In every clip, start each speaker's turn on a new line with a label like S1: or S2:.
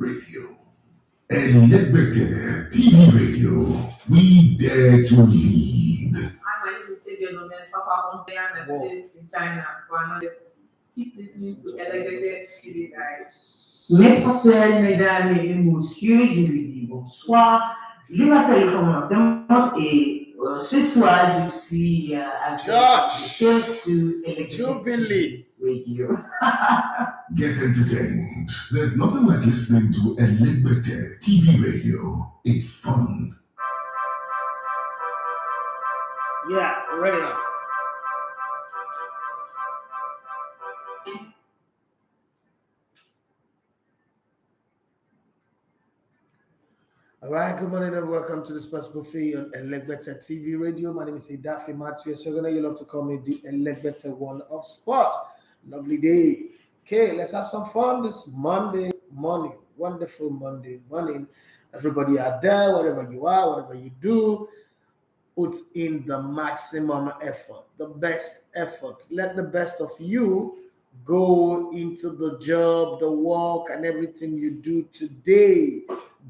S1: Radio. Elegbete TV Radio. We dare to lead.
S2: Hi, my name is David Gomez, Papa from Bayern in China. Keep listening to Elegbete TV, guys.
S3: Mes frères, mesdames et messieurs, je vous dis bonsoir. Je m'appelle Commandant et ce soir, je suis avec sur Electric Radio.
S1: Get entertained. There's nothing like listening to Elegbete TV Radio. It's fun.
S4: Yeah, ready now. All right, good morning and welcome to the Sports Buffet on Elegbete TV Radio. My name is Idafi Matthew. So you love to call me the Elegbete one of sport. Lovely day. Okay, let's have some fun this Monday morning. Wonderful Monday morning. Everybody out there, wherever you are, whatever you do, put in the maximum effort, the best effort. Let the best of you go into the job, the work, and everything you do today.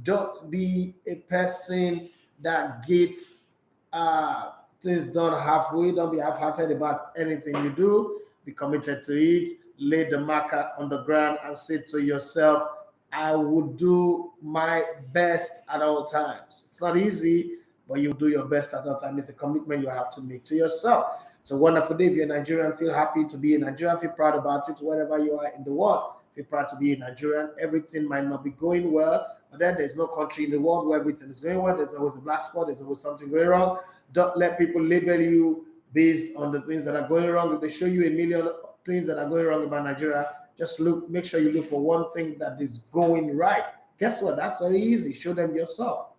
S4: Don't be a person that gets things done halfway. Don't be half-hearted about anything you do. Be committed to it. Lay the marker on the ground and say to yourself, I will do my best at all times. It's not easy, but you do your best at all times. It's a commitment you have to make to yourself. It's a wonderful day. If you're a Nigerian, feel happy to be a Nigerian. Feel proud about it wherever you are in the world. Feel proud to be a Nigerian. Everything might not be going well, but then there's no country in the world where everything is going well. There's always a black spot. There's always something going wrong. Don't let people label you based on the things that are going wrong. If they show you a million things that are going wrong about Nigeria, just make sure you look for one thing that is going right. Guess what? That's very easy. Show them yourself.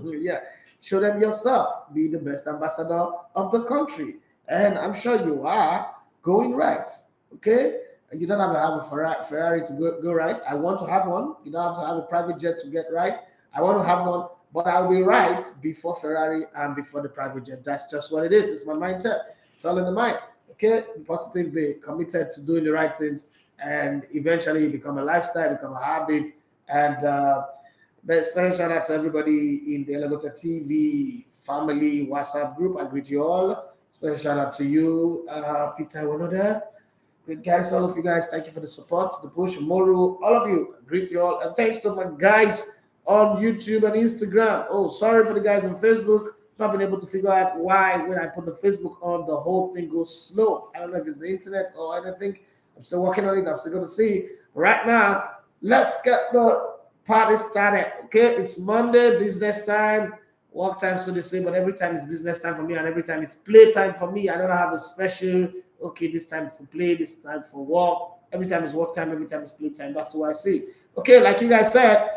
S4: Yeah, show them yourself. Be the best ambassador of the country. And I'm sure you are going right. Okay? You don't have to have a Ferrari to go right. I want to have one. You don't have to have a private jet to get right. I want to have one, but I'll be right before Ferrari and before the private jet. That's just what it is. It's my mindset. It's all in the mind. Okay? Be positive, be committed to doing the right things, and eventually become a lifestyle, become a habit. And special shout out to everybody in the Elegbete TV family WhatsApp group. I greet you all. Special shout out to you, Peter Wanoda. Great guys, all of you guys, thank you for the support, the push, Moru, all of you. I greet you all. And thanks to my guys on YouTube and Instagram. Oh, sorry for the guys on Facebook. Not been able to figure out why when I put the Facebook on, the whole thing goes slow. I don't know if it's the internet or anything. I'm still working on it. I'm still going to see. Right now, let's get the party started. Okay, it's Monday, business time. Work time, so they say, but every time it's business time for me, and every time it's play time for me. I don't have a special, okay, this time for play, this time for work. Every time it's work time, every time it's play time. That's the way I see. Okay, like you guys said,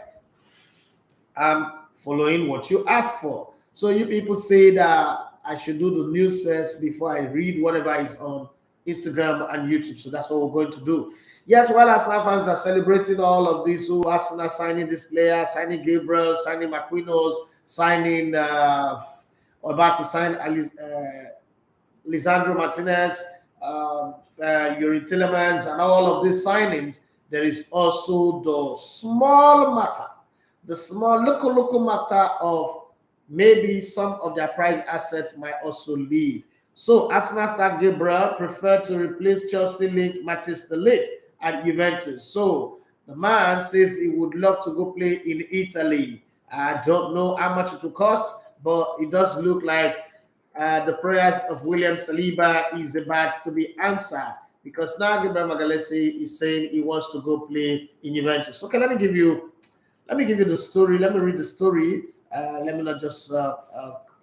S4: I'm following what you asked for. So you people say that I should do the news first before I read whatever is on Instagram and YouTube. So that's what we're going to do. Yes, while Arsenal fans are celebrating all of this, who Arsenal signing this player, signing Gabriel, signing Marquinhos, signing about to sign Lisandro Martinez, Yuri Tillemans, and all of these signings, there is also the small matter, the small local matter of maybe some of their prize assets might also leave. So Arsenal star Gabriel preferred to replace Chelsea link Matthijs de Ligt at Juventus. So the man says he would love to go play in Italy. I don't know how much it will cost, but it does look like the prayers of William Saliba is about to be answered, because now Gabriel Magalhaes is saying he wants to go play in Juventus. Okay, let me give you the story. Let me read the story. Let me not just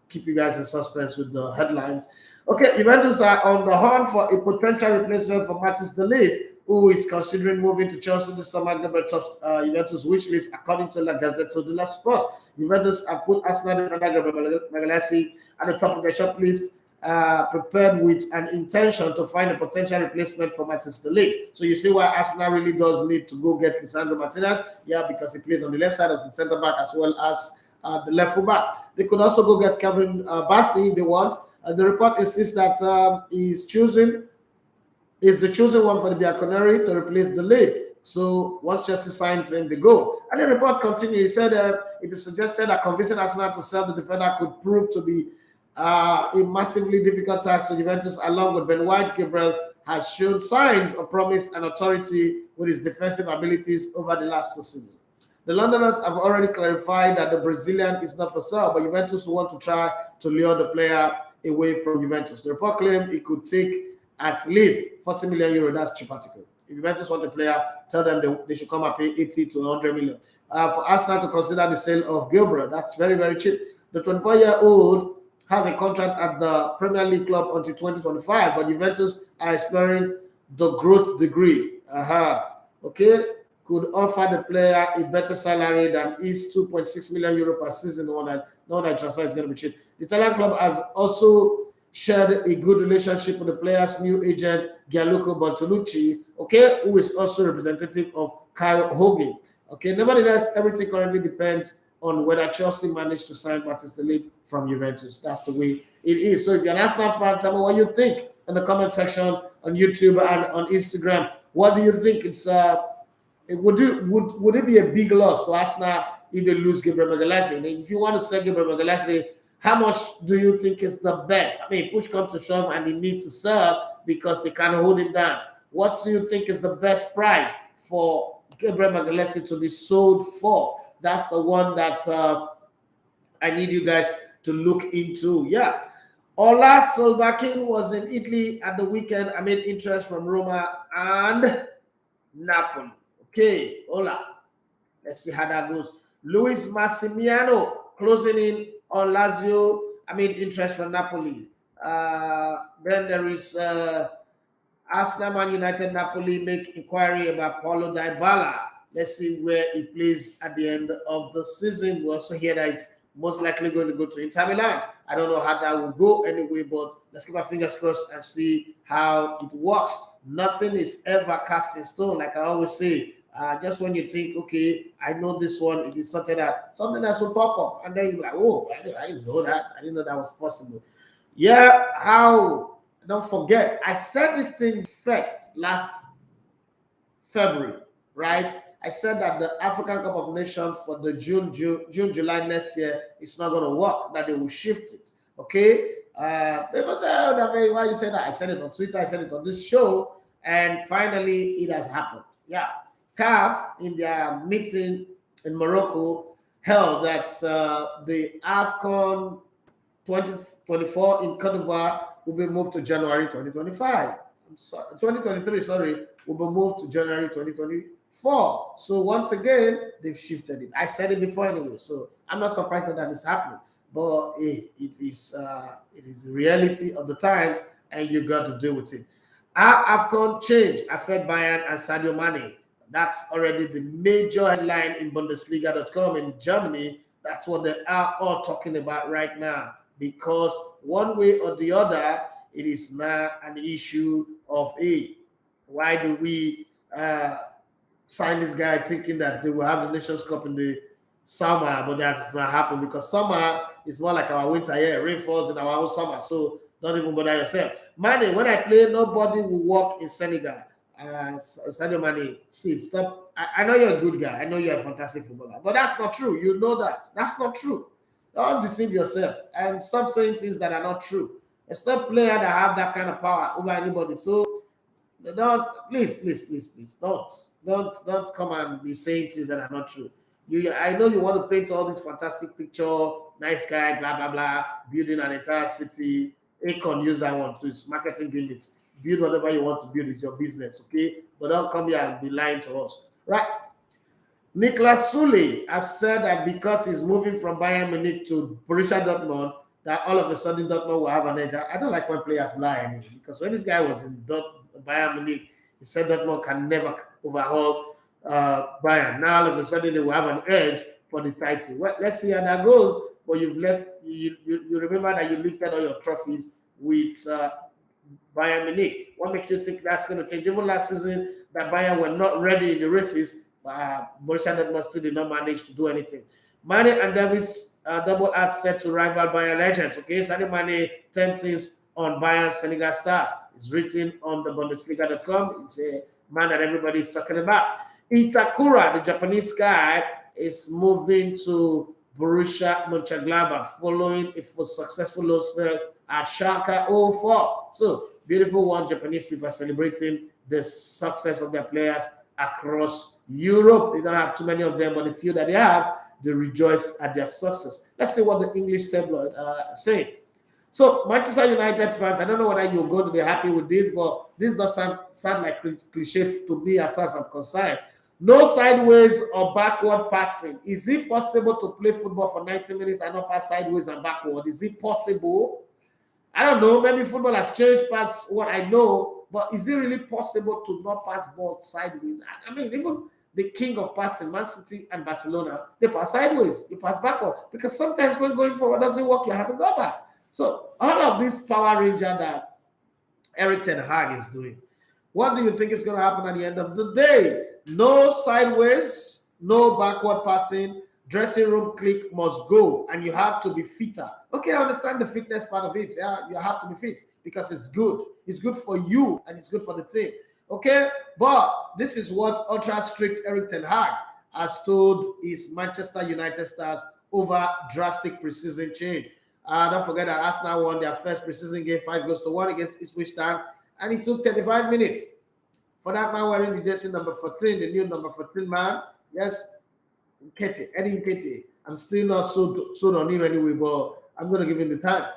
S4: keep you guys in suspense with the headlines. Okay, Juventus are on the hunt for a potential replacement for Matthijs de Ligt, who is considering moving to Chelsea this summer. Gabriel tops Juventus wish list according to La Gazzetta dello Sport. Juventus have put Arsenal defender Gabriel Magalhaes at the top of their short list, prepared with an intention to find a potential replacement for Matthijs de Ligt. So you see why Arsenal really does need to go get Lisandro Martinez. Yeah, because he plays on the left side of the centre back as well as the left full back. They could also go get Kevin Bassey if they want. The report insists that is the chosen one for the Bianconeri to replace the Ligt. So once Chelsea signs him, they go. And the report continued. It said it is suggested that convincing Arsenal to sell the defender could prove to be a massively difficult task for Juventus, along with Ben White. Gabriel has shown signs of promise and authority with his defensive abilities over the last 2 seasons. The Londoners have already clarified that the Brazilian is not for sale, but Juventus want to try to lure the player away from Juventus. The report claimed it could take at least 40 million euro. That's cheap article. If Juventus want the player, tell them they should come and pay 80 to 100 million. For Arsenal to consider the sale of Gabriel, that's very, very cheap. The 24-year-old has a contract at the Premier League club until 2025, but Juventus are exploring the growth degree. Okay, could offer the player a better salary than his 2.6 million euro per season. No that transfer is going to be cheap. The Italian club has also shared a good relationship with the player's new agent, Gianluca Bortolucci, okay, who is also representative of Kyle Hogan. Okay, nevertheless, everything currently depends on whether Chelsea managed to sign Martin Phillip from Juventus. That's the way it is. So if you're an Arsenal fan, tell me what you think in the comment section on YouTube and on Instagram. What do you think? It's would it be a big loss to Arsenal if they lose Gabriel Magalhaes? And if you want to sell Gabriel Magalhaes, how much do you think is the best? I mean, push comes to shove and they need to sell because they can't hold him down. What do you think is the best price for Gabriel Magalhaes to be sold for? That's the one that I need you guys to look into. Yeah. Ola Solbakken was in Italy at the weekend amid interest from Roma and Napoli. Okay, Ola. Let's see how that goes. Luis Massimiliano closing in on Lazio amid interest from Napoli. Then there is Arsenal, Man United, Napoli make inquiry about Paulo Dybala. Let's see where he plays at the end of the season. We also hear that it's most likely going to go to Inter Milan. I don't know how that will go anyway, but let's keep our fingers crossed and see how it works. Nothing is ever cast in stone, like I always say. Just when you think, okay, I know this one, it is sorted out, something else will pop up, and then you're like, oh, I didn't know that. I didn't know that was possible. Yeah, how? Don't forget, I said this thing first last February, right? I said that the African Cup of Nations for the June, July next year is not going to work, that they will shift it. Okay? People say, oh, David, why you say that? I said it on Twitter, I said it on this show, and finally it has happened. Yeah. CAF, in their meeting in Morocco, held that the AFCON 2024 in Cote d'Ivoire will be moved to January 2025. 2023, sorry, will be moved to January 2024. So once again, they've shifted it. I said it before anyway, so I'm not surprised that is happening. But it is the reality of the times, and you got to deal with it. Our AFCON change affect Bayern and Sadio Mane. That's already the major headline in Bundesliga.com in Germany. That's what they are all talking about right now. Because one way or the other, it is now an issue of why do we sign this guy thinking that they will have the Nations Cup in the summer, but that's not happening because summer is more like our winter here. Rain falls in our own summer, so don't even bother yourself. Mane, when I play, nobody will walk in Senegal. Sadio Mane, see, stop. I know you're a good guy. I know you're a fantastic footballer, but that's not true. You know that. That's not true. Don't deceive yourself and stop saying things that are not true. It's not players that have that kind of power over anybody. So please, don't come and be saying things that are not true. I know you want to paint all this fantastic picture, nice guy, blah blah blah, building an entire city. Akon use that one too. It's marketing gimmicks. Build whatever you want to build. It's your business, okay? But don't come here and be lying to us, right? Niklas Sule has said that because he's moving from Bayern Munich to Borussia Dortmund, that all of a sudden Dortmund will have an edge. I don't like when players lie anyway, because when this guy was in Bayern Munich, he said Dortmund can never overhaul Bayern. Now all of a sudden they will have an edge for the title. Well, let's see how that goes. But you've left. You remember that you lifted all your trophies with Bayern Munich. What makes you think that's going to change? Even last season, that Bayern were not ready in the races. Borussia Dortmund still did not manage to do anything. Mane and Davis double act set to rival Bayern legends. Okay, Sadio Mane 10 things on Bayern Senegal stars. It's written on the Bundesliga.com. It's a man that everybody is talking about. Itakura, the Japanese guy, is moving to Borussia Mönchengladbach following a successful loan spell at Schalke 04. So, beautiful one. Japanese people are celebrating the success of their players across Europe. They don't have too many of them, but the few that they have, they rejoice at their success. Let's see what the English tabloid say. So, Manchester United fans, I don't know whether you're going to be happy with this, but this does sound like cliche to me as far as I'm concerned. No sideways or backward passing. Is it possible to play football for 90 minutes and not pass sideways and backward? Is it possible? I don't know. Maybe football has changed past what I know, but is it really possible to not pass ball sideways? I mean, even the king of passing, Man City and Barcelona, they pass sideways, you pass backward. Because sometimes when going forward doesn't work, you have to go back. So all of this Power Ranger that Erik ten Hag is doing, what do you think is going to happen at the end of the day? No sideways, no backward passing. Dressing room click must go, and you have to be fitter. Okay, I understand the fitness part of it. Yeah, you have to be fit because it's good. It's good for you and it's good for the team. Okay, but this is what ultra strict Erik ten Hag has told his Manchester United stars over drastic preseason change. Don't forget that Arsenal won their first preseason game 5-1 against Ipswich Town, and it took 35 minutes for that man wearing the jersey number 14, the new number 14 man. Yes, Eddie Nketiah. I'm still not sold on him anyway, but I'm going to give him the time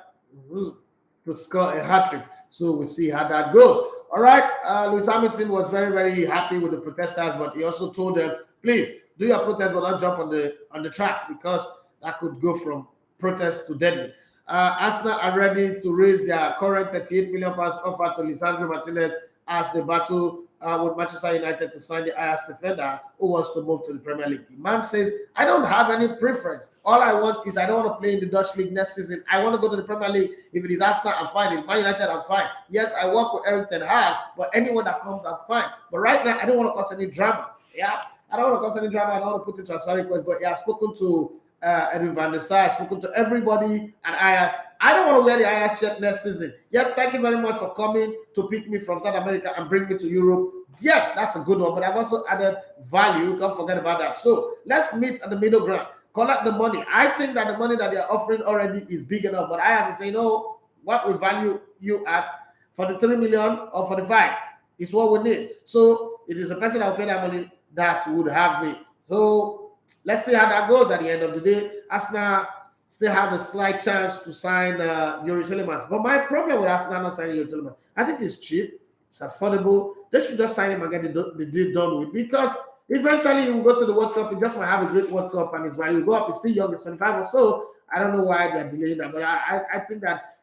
S4: to score a hat-trick. So we'll see how that goes. All right, Lewis Hamilton was very, very happy with the protesters, but he also told them, please do your protest, but don't jump on the track because that could go from protest to deadly. Arsenal are ready to raise their current £38 million offer to Lisandro Martinez as they battle with Manchester United to sign the Ajax defender who wants to move to the Premier League. The man says, I don't have any preference. All I want is I don't want to play in the Dutch League next season. I want to go to the Premier League. If it is Arsenal, I'm fine. If Man United, I'm fine. Yes, I work with Erik ten Hag, but anyone that comes, I'm fine. But right now, I don't want to cause any drama. Yeah, I don't want to cause any drama. I don't want to put in transfer requests, but yeah, I've spoken to Edwin van der Sar, I've spoken to everybody at Ajax. I don't want to wear the Ajax shirt next season. Yes, thank you very much for coming to pick me from South America and bring me to Europe. Yes, that's a good one, but I've also added value. Don't forget about that. So let's meet at the middle ground. Collect the money. I think that the money that they're offering already is big enough, but Ajax is saying, no, what we value you at for the 3 million or for the 5 is what we need. So it is a person that will pay that money that would have me. So let's see how that goes at the end of the day. Arsenal still have a slight chance to sign Yuri Tillemans. But my problem with Arsenal not signing Yuri Tillemans, I think it's cheap, it's affordable. They should just sign him and get the deal done with, because eventually he will go to the World Cup. He just might have a great World Cup and his value will go up. He's still young, he's 25 or so. I don't know why they're delaying that, but I think that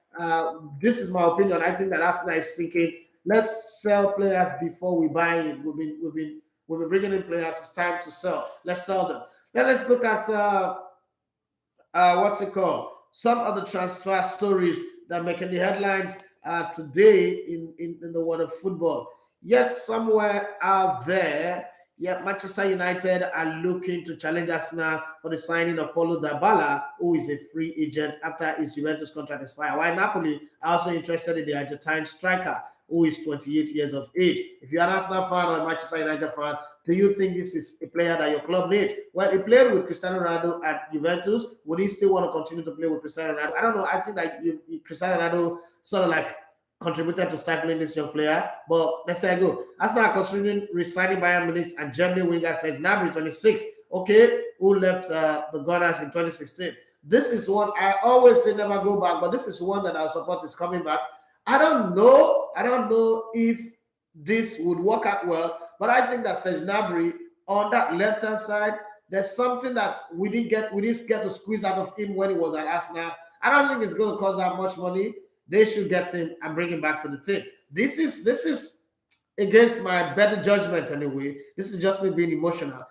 S4: this is my opinion. I think that Arsenal is thinking, let's sell players before we buy in. We've been bringing in players. It's time to sell. Let's sell them. Then let's look at what's it called? Some of the transfer stories that are making the headlines today in the world of football. Yes, somewhere out there, yeah, Manchester United are looking to challenge Arsenal for the signing of Paulo Dybala, who is a free agent after his Juventus contract expires. While Napoli are also interested in the Argentine striker, who is 28 years of age. If you're an Arsenal fan or a Manchester United fan, do you think this is a player that your club needs? Well, he played with Cristiano Ronaldo at Juventus. Would he still want to continue to play with Cristiano Ronaldo? I don't know. I think that Cristiano Ronaldo sort of like contributed to stifling this young player. But let's say I go. Arsenal are considering resigning Bayern Munich and Germany winger Serge Gnabry, 26, okay, who left the Gunners in 2016. This is one I always say never go back, but this is one that our support is coming back. I don't know if this would work out well, but I think that Serge Gnabry on that left-hand side, there's something that we didn't get to squeeze out of him when he was at Arsenal. I don't think it's going to cost that much money. They should get him and bring him back to the team. This is against my better judgment anyway. This is just me being emotional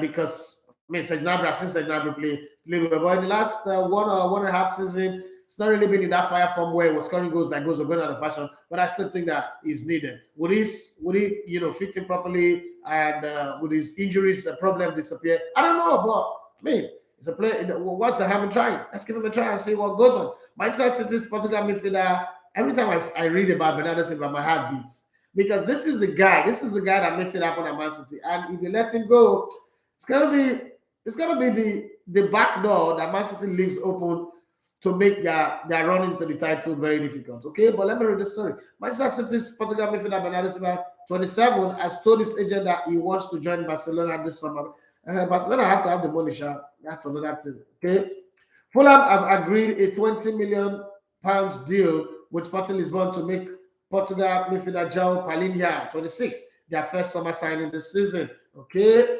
S4: because I mean, Serge Gnabry, I've seen Serge Gnabry play well, but in the last 1.5 season, it's not really been in that fire form where he was scoring goals like goals are going out of fashion, but I still think that he's needed. Would he fit in properly, and would his injuries problem disappear? I don't know, but I mean, it's a player. What's the harm in trying? Let's give him a try and see what goes on. Manchester City's Portugal midfielder. Every time I read about Bernardo Silva, my heart beats. because this is the guy that makes it happen at Man City. And if you let him go, it's gonna be the back door that Man City leaves open to make their run into the title very difficult. Okay, but let me read the story. Manchester City's Portugal midfielder Bernardo Silva, 27, has told his agent that he wants to join Barcelona this summer. Barcelona have to have the money, that's another thing. Okay, Fulham have agreed a £20 million deal with Sporting Lisbon to make Portugal midfielder Joao Palhinha, 26, their first summer signing this season. Okay,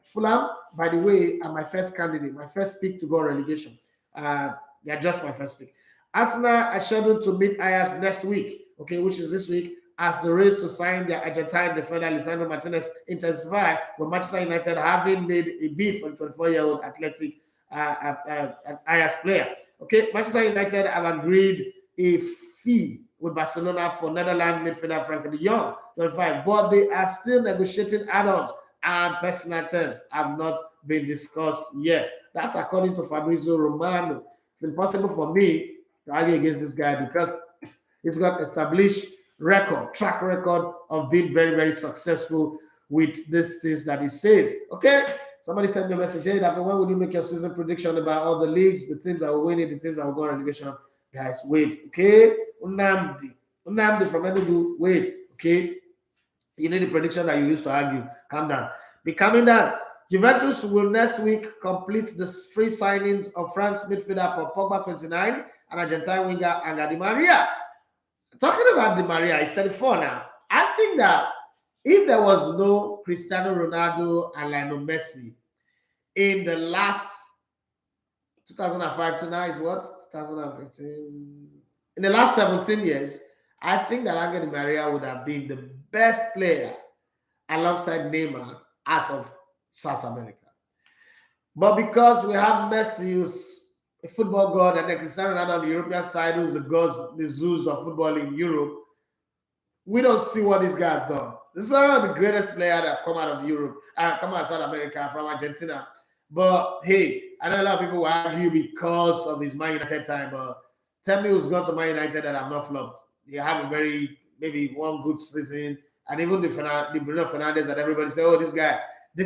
S4: Fulham, by the way, are my first candidate, my first pick to go relegation. They're just my first pick. Arsenal are scheduled to meet Ajax next week, okay, which is this week, as the race to sign their Argentine defender Lisandro Martinez intensifies, with Manchester United having made a bid for the 24-year-old athletic Ajax player. Okay, Manchester United have agreed a fee with Barcelona for Netherlands midfielder Frankie de Jong, 25, but they are still negotiating add-ons and personal terms have not been discussed yet. That's according to Fabrizio Romano. It's impossible for me to argue against this guy because he's got established track record of being very, very successful with these things that he says. Okay? Somebody sent me a message, hey, when will you make your season prediction about all the leagues, the teams that will win it, the teams that will go on relegation? Guys, wait, okay? Unamdi from Enugu, wait, okay? You need the prediction that you used to argue. Calm down. Be calming down. Juventus will next week complete the free signings of France midfielder Paul Pogba, 29, and Argentine winger Angel Di Maria. Talking about Di Maria, he's 34 now. I think that if there was no Cristiano Ronaldo and Lionel Messi in the last 2005 to now is what? 2015. In the last 17 years, I think that Angel Di Maria would have been the best player alongside Neymar out of South America. But because we have Messi, who's a football god, and then Cristiano Ronaldo on the European side, who's the Zeus of football in Europe, we don't see what this guy has done. This is one of the greatest players that have come out of Europe, come out of South America, from Argentina. But hey, I know a lot of people will argue because of his Man United time, but tell me who's gone to Man United that have not flopped. They have maybe one good season, and even the Bruno Fernandes that everybody say, oh, this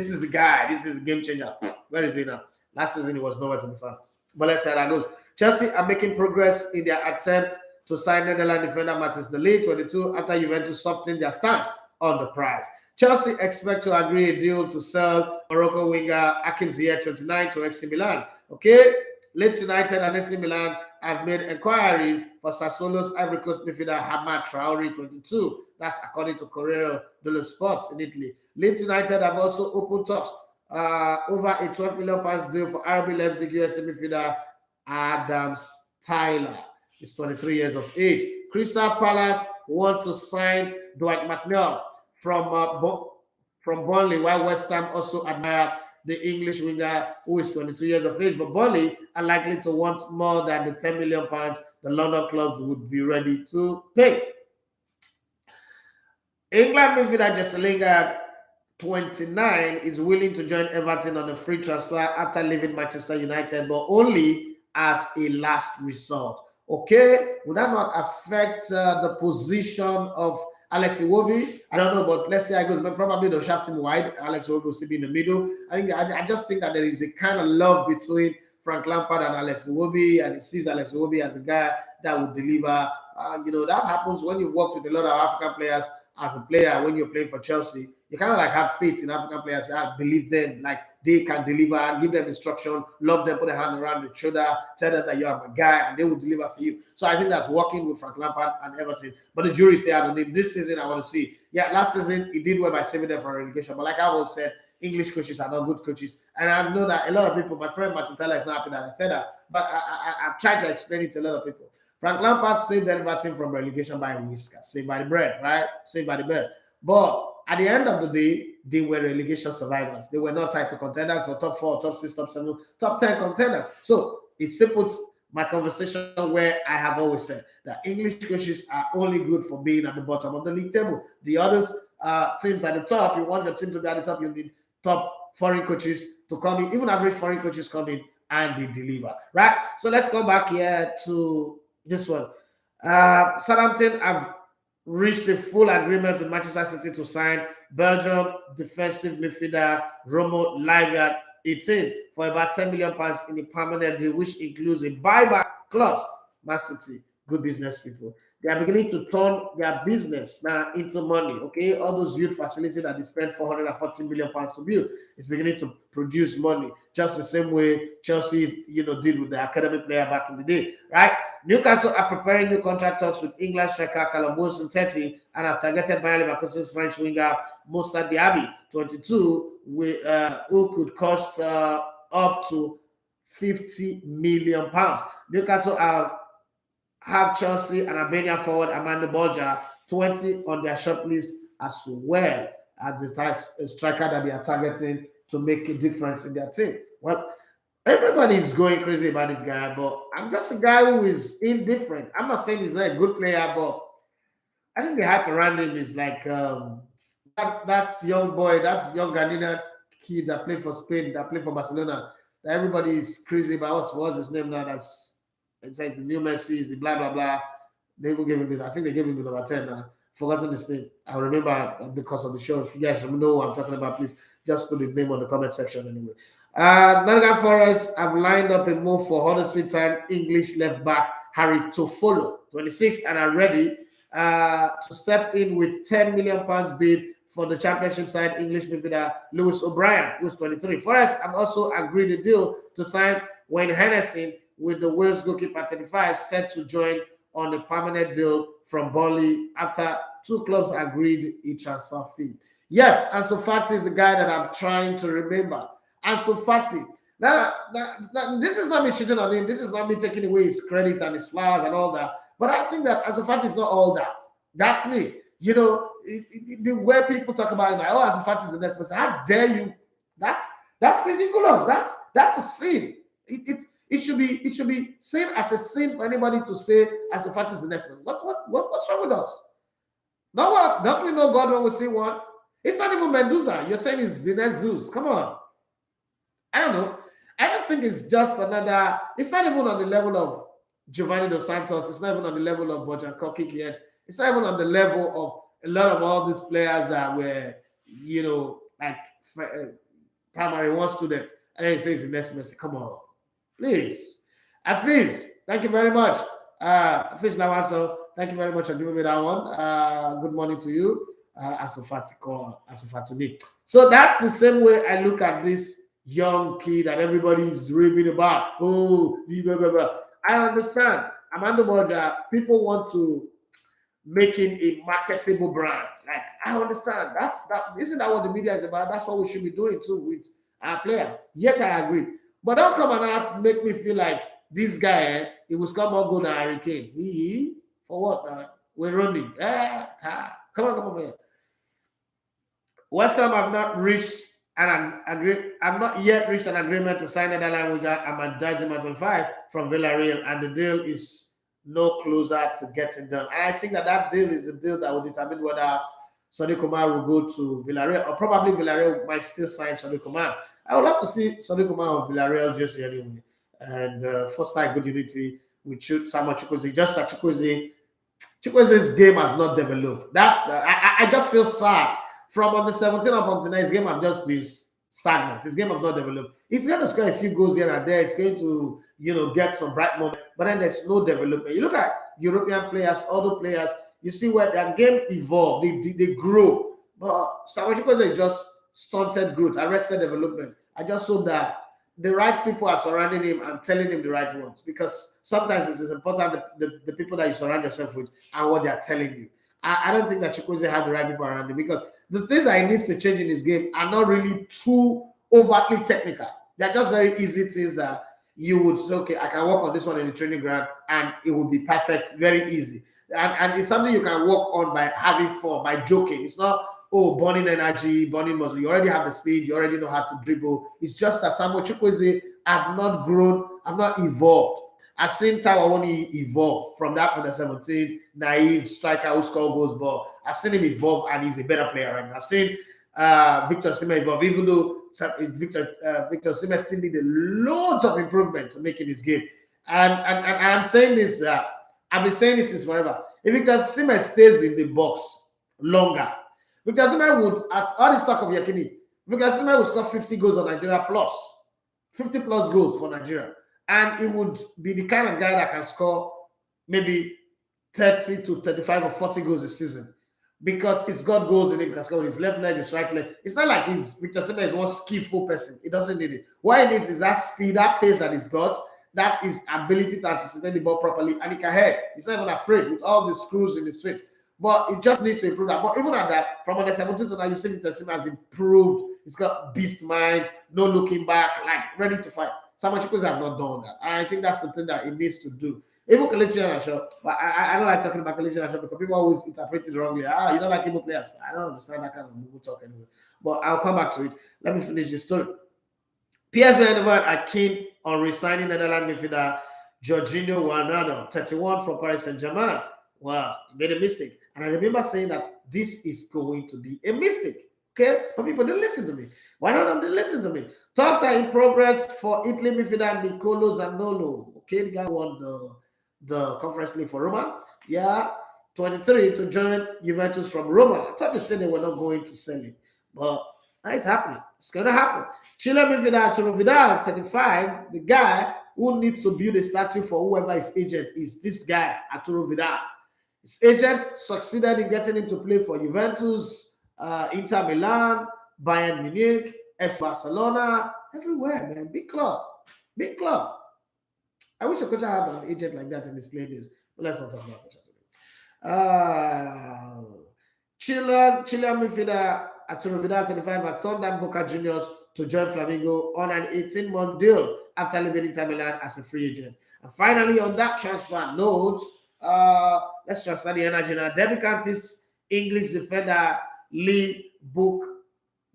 S4: is the guy, this is a game changer. Where is he now? Last season he was nowhere to be found. But let's see how that goes. Chelsea are making progress in their attempt to sign Netherlands defender Mathijs de Ligt, 22, after Juventus softened their stance on the price. Chelsea expect to agree a deal to sell Morocco winger Hakim Ziyech, 29, to AC Milan. Okay, Leeds United and AC Milan have made inquiries for Sassuolo's Ivory Coast midfielder Hamad Traore, 22. That's according to Corriere dello Sport in Italy. Leeds United have also opened talks over a £12 million deal for RB Leipzig USA midfielder Adams Tyler. He's 23 years of age. Crystal Palace want to sign Dwight McNeil from Burnley, while West Ham also admire the English winger who is 22 years of age. But Burnley are likely to want more than the £10 million the London clubs would be ready to pay. England midfielder Jesse Lingard, 29, is willing to join Everton on a free transfer after leaving Manchester United, but only as a last resort. Okay, would that not affect the position of Alex Iwobi? I don't know, but let's see how it goes. But probably they'll shaft him wide. Alex Iwobi will still be in the middle. I just think that there is a kind of love between Frank Lampard and Alex Iwobi, and he sees Alex Iwobi as a guy that will deliver. That happens when you work with a lot of African players as a player. When you're playing for Chelsea, you kind of like have faith in African players. You have believe them, like they can deliver, give them instruction, love them, put a hand around the shoulder, tell them that you are my guy, and they will deliver for you. So I think that's working with Frank Lampard and Everton. But the jury's still out on him. This season, I want to see. Yeah, last season he did well by saving them from relegation. But like I always said, English coaches are not good coaches, and I know that a lot of people. My friend Martin Tyler is not happy that I said that, but I've tried to explain it to a lot of people. Frank Lampard saved Everton from relegation by a whisker, saved by the bread, right? Saved by the best. But at the end of the day, they were relegation survivors. They were not title contenders or top 4, top 6, top 7, top 10 contenders. So it simples my conversation where I have always said that English coaches are only good for being at the bottom of the league table. The others, teams at the top, you want your team to be at the top, you need top foreign coaches to come in. Even average foreign coaches come in and they deliver, right? So let's go back here to this one. Southampton have reached a full agreement with Manchester City to sign Belgium defensive midfielder Romo Live 18 for about £10 million in a permanent deal, which includes a buyback clause. Man City, good business people. They are beginning to turn their business now into money. Okay, all those youth facilities that they spent £440 million to build is beginning to produce money, just the same way Chelsea, did with the academy player back in the day, right? Newcastle are preparing new contract talks with England striker Callum Wilson-30 and have targeted Bayern Leverkusen's French winger Moussa Diaby, 22, who could cost up to £50 million. Newcastle have Chelsea and Albania forward Amanda Bolger, 20, on their shortlist as well as the striker that they are targeting to make a difference in their team. Well, everybody is going crazy about this guy, but I'm just a guy who is indifferent. I'm not saying he's not a good player, but I think the hype around him is like that young boy, that young Ghanaian kid that played for Spain, that played for Barcelona, that everybody is crazy about. What's his name now? It's the new Messi, the blah blah blah. They even gave him I think they gave him the number 10 now. Forgotten his name. I remember because of the show. If you guys know who I'm talking about, please just put the name on the comment section anyway. Nottingham Forest have lined up a move for Huddersfield Town English left back Harry Toffolo, 26, and are ready to step in with £10 million bid for the championship side English midfielder Lewis O'Brien, who's 23. Forest have also agreed a deal to sign Wayne Henderson, with the Wales goalkeeper 35 set to join on a permanent deal from Burnley after two clubs agreed a transfer fee. Yes, Ansu Fati is the guy that I'm trying to remember. Ansu Fati. Now, this is not me shitting on him. This is not me taking away his credit and his flowers and all that. But I think that Ansu Fati is not all that. That's me. The way people talk about him, like, oh, Ansu Fati is the next person. How dare you? That's ridiculous. That's a sin. It should be seen as a sin for anybody to say Ansu Fati is the next one. What's wrong with us? No what? Don't we know God when we see one? It's not even Mendoza. You're saying it's the next Zeus. Come on. I don't know. I just think it's just another. It's not even on the level of Giovanni Dos Santos. It's not even on the level of Bojan Kokic yet. It's not even on the level of a lot of all these players that were, like primary one student. And then he says the next Messi. Come on. Please. Afiz, thank you very much. Afiz Lawaso, thank you very much for giving me that one. Good morning to you. Ansu Fati. So that's the same way I look at this young kid that everybody is raving about. Oh, blah, blah, blah. I understand. Amanda Borja, people want to make him a marketable brand. Like, I understand. Isn't that what the media is about? That's what we should be doing too with our players. Yes, I agree. But don't come and make me feel like this guy, he was come on good than Harry Kane. For what? We're running. Come on over here. West Ham have not yet reached an agreement to sign Netherlands winger Ahmad Dajima 25 from Villarreal, and the deal is no closer to getting done. And I think that deal is the deal that will determine whether Sadiq Umar will go to Villarreal, or probably Villarreal might still sign Sadiq Umar. I would love to see Sadiq Umar on Villarreal jersey anyway. And foster good unity with Samuel Chukwueze. Just that Chukwueze's game has not developed. I just feel sad. From on the 17th up until now, his game has just been stagnant. His game has not developed. It's going to score a few goals here and there. It's going to, get some bright moments. But then there's no development. You look at European players, other players, you see where their game evolve. They grow. But Samuel Chukwueze just stunted growth, arrested development. I just hope that the right people are surrounding him and telling him the right words, because sometimes it's important the people that you surround yourself with and what they are telling you. I don't think that Chukwueze had the right people around him, because the things that he needs to change in his game are not really too overtly technical. They're just very easy things that you would say, okay, I can work on this one in the training ground and it will be perfect, very easy. And it's something you can work on by having fun, by joking. It's not, burning energy, burning muscle. You already have the speed. You already know how to dribble. It's just that Samuel Chukwueze have not grown, have not evolved. I've seen Taiwo evolve from that under 17 naive striker who scored goals, but I've seen him evolve and he's a better player right now. I've seen Victor Osimhen evolve, even though Victor Osimhen still needed loads of improvement to make in his game. And I'm saying this, I've been saying this since forever. if Victor Osimhen stays in the box longer, Victor Osimhen would, at all the stock of Yakini, Victor Osimhen would score 50 goals on Nigeria plus, 50 plus goals for Nigeria. And he would be the kind of guy that can score maybe 30 to 35 or 40 goals a season. Because he's got goals in him, he can score with his left leg, his right leg. It's not like Victor Osimhen is one skillful person. He doesn't need it. What he needs is that speed, that pace that he's got, that is ability to anticipate the ball properly, and he can head. He's not even afraid with all the screws in his face. But he just needs to improve that. But even at that, from under 17 to now, you see Victor Osimhen has improved. He's got beast mind, no looking back, like ready to fight. Samuel Chukwueze have not done that. And I think that's the thing that he needs to do. Even Kelechi Iheanacho, but I don't like talking about Kelechi Iheanacho because people always interpret it wrongly. You don't like Igbo players. I don't understand that kind of Igbo talk anyway. But I'll come back to it. Let me finish this story. PSV Eindhoven are keen on resigning Netherlands midfielder Jorginho Wijnaldum, 31 from Paris Saint-Germain. Wow, he made a mistake. And I remember saying that this is going to be a mistake. Okay, but people didn't listen to me. Wijnaldum didn't listen to me. Talks are in progress for Italy midfielder Nicolo Zaniolo. Okay, the guy won the Conference League for Roma. Yeah, 23 to join Juventus from Roma. I thought they said they were not going to sell it, but it's happening. It's going to happen. Chile midfielder Arturo Vidal, 35, the guy who needs to build a statue for whoever his agent is. This guy, Arturo Vidal. His agent succeeded in getting him to play for Juventus, Inter Milan, Bayern Munich, FC Barcelona, everywhere, man. Big club. Big club. I wish I could have an agent like that in his playing days. But let's not talk about it. Chilean midfielder Arturo Vidal, 35, had turned down Boca Juniors to join Flamengo on an 18-month deal after leaving Inter Milan as a free agent. And finally, on that transfer note, let's transfer the energy now. Derby County's English defender Lee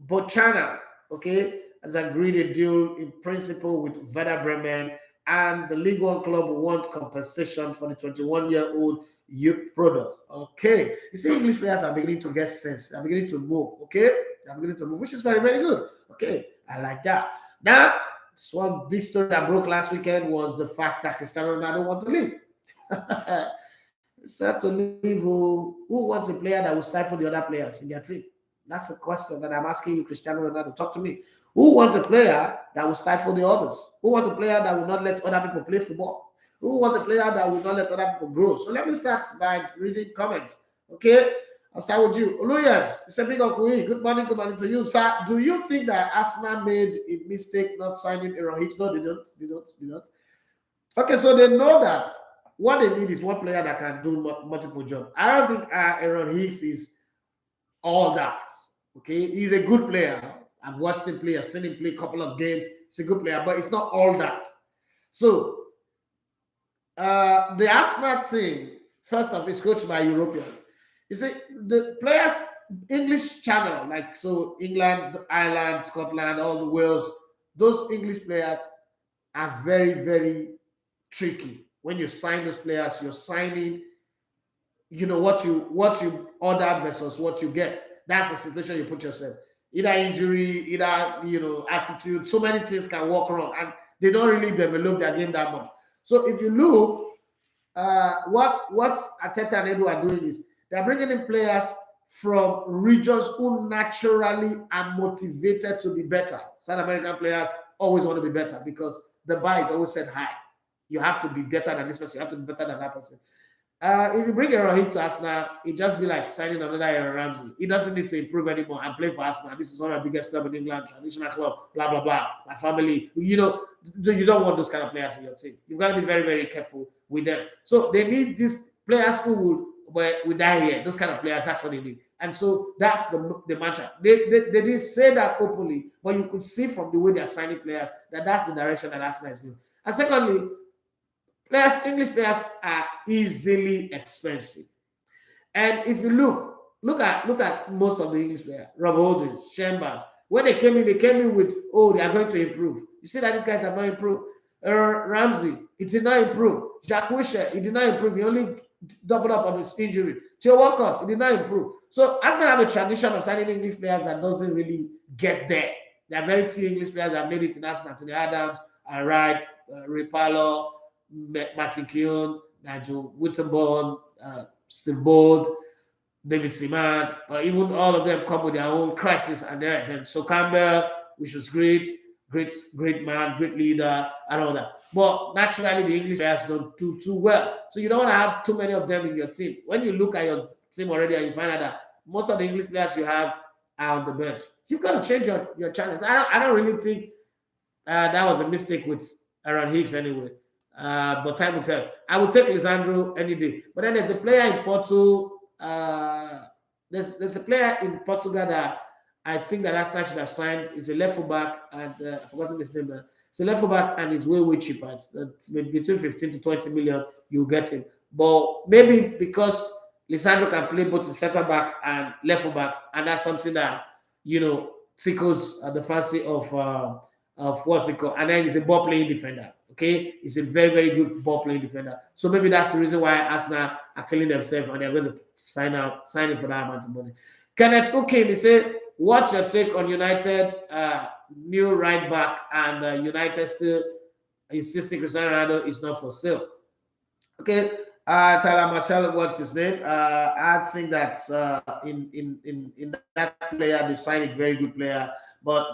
S4: Bochana, okay, has agreed a deal in principle with Werder Bremen, and the League One club want compensation for the 21-year-old youth product. Okay, you see, English players are beginning to get sense. They're beginning to move. Okay, they're beginning to move, which is very, very good. Okay, I like that. Now, this one big story that broke last weekend was the fact that Cristiano Ronaldo wants to leave. He said to leave. Who wants a player that will stifle the other players in their team? That's a question that I'm asking you, Cristiano Ronaldo. Talk to me. Who wants a player that will stifle the others? Who wants a player that will not let other people play football? Who wants a player that will not let other people grow? So let me start by reading comments. Okay, I'll start with you. Oluyers, good morning to you, sir. Do you think that Arsenal made a mistake not signing Aaron Hicks? No, they don't. Okay, so they know that what they need is one player that can do multiple jobs. I don't think Aaron Hicks is all that. Okay, he's a good player. I've watched him play. I've seen him play a couple of games. He's a good player, but it's not all that. So the Arsenal team, first off, is coached by European. You see, the players, English channel, like so England, Ireland, Scotland, all the Wales, those English players are very, very tricky. When you sign those players, you're signing, you know, what you order versus what you get. That's the situation you put yourself. Either injury, either, you know, attitude. So many things can walk wrong, and they don't really develop their game that much. So if you look, what Arteta and Edu are doing is they're bringing in players from regions who naturally are motivated to be better. South American players always want to be better because the bar is always set high. You have to be better than this person. You have to be better than that person. If you bring Aaron Hicks to Arsenal, it just be like signing another Aaron Ramsey. He doesn't need to improve anymore and play for Arsenal. This is one of the biggest clubs in England, traditional club, blah, blah, blah. My family, you know, you don't want those kind of players in your team. You've got to be very, very careful with them. So they need these players who would die here. Those kind of players, that's what they need. And so that's the mantra. They didn't say that openly, but you could see from the way they're signing players that that's the direction that Arsenal is going. And secondly, English players are easily expensive. And if you look at most of the English players, Rob Holdings, Chambers, when they came in with, they are going to improve. You see that these guys have not improved. Ramsey, he did not improve. Jack Wilshere, he did not improve. He only doubled up on his injury. Theo Walcott, he did not improve. So Arsenal have a tradition of signing English players that doesn't really get there. There are very few English players that made it in Arsenal. Tony Adams, Ray Parlour, Martin Keown, Nigel Whittenborn, Steve Bold, David Seaman, but even all of them come with their own crisis and direction. So Campbell, which was great man, great leader, and all that. But naturally, the English players don't do too well. So you don't want to have too many of them in your team. When you look at your team already and you find out that most of the English players you have are on the bench, you've got to change your channels. I don't really think that was a mistake with Aaron Hicks anyway. But time will tell. I will take Lisandro any day. But then there's a player in Porto. There's a player in Portugal that I think that Arsenal should have signed. Is a left full back, and I've forgotten his name. It's a left full back, and he's way cheaper. It's between 15 to 20 million. You get him. But maybe because Lisandro can play both the center back and left full back, and that's something that tickles the fancy of what's it called. And then he's a ball playing defender. Okay, he's a very good ball playing defender. So maybe that's the reason why Arsenal are killing themselves and they're going to sign him for that amount of money. Kenneth Okim, he said, what's your take on United new right back and United still insisting Cristiano Ronaldo is not for sale? Okay, Tyler Marshall, what's his name? I think that in that player they've signed a very good player, but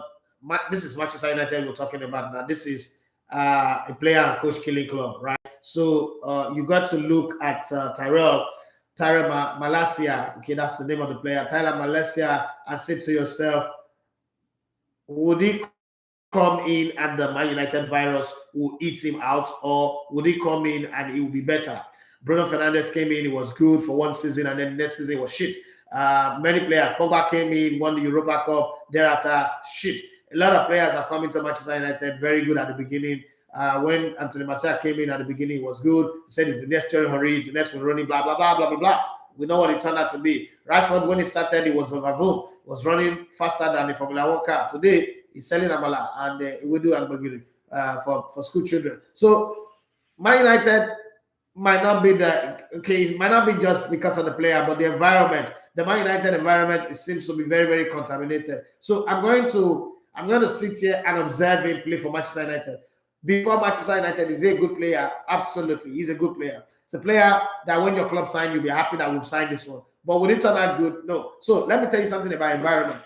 S4: this is Manchester United we're talking about now. This is a player and coach killing club, right? So you got to look at Tyler Malacia. Okay, that's the name of the player. Tyler Malacia, and say to yourself, would he come in and the Man United virus will eat him out, or would he come in and he will be better? Bruno Fernandes came in, he was good for one season, and then next season was shit. Many players, Pogba came in, won the Europa Cup, thereafter shit. A lot of players have come into Manchester United very good at the beginning. When Anthony Martial came in at the beginning, he was good. He said he's the next Thierry Henry, the next one running, blah, blah, blah, blah, blah, blah. We know what it turned out to be. Rashford, when he started, he was Vavavoom, was running faster than the Formula 1 car. Today, he's selling Amala and Iwedu and Bagiri for school children. So, Man United might not be it might not be just because of the player, but the environment. The Man United environment, it seems to be very contaminated. So I'm going to sit here and observe him play for Manchester United. Before Manchester United, is he a good player? Absolutely, he's a good player. It's a player that when your club sign, you'll be happy that we've signed this one. But would it turn out good? No. So let me tell you something about environment.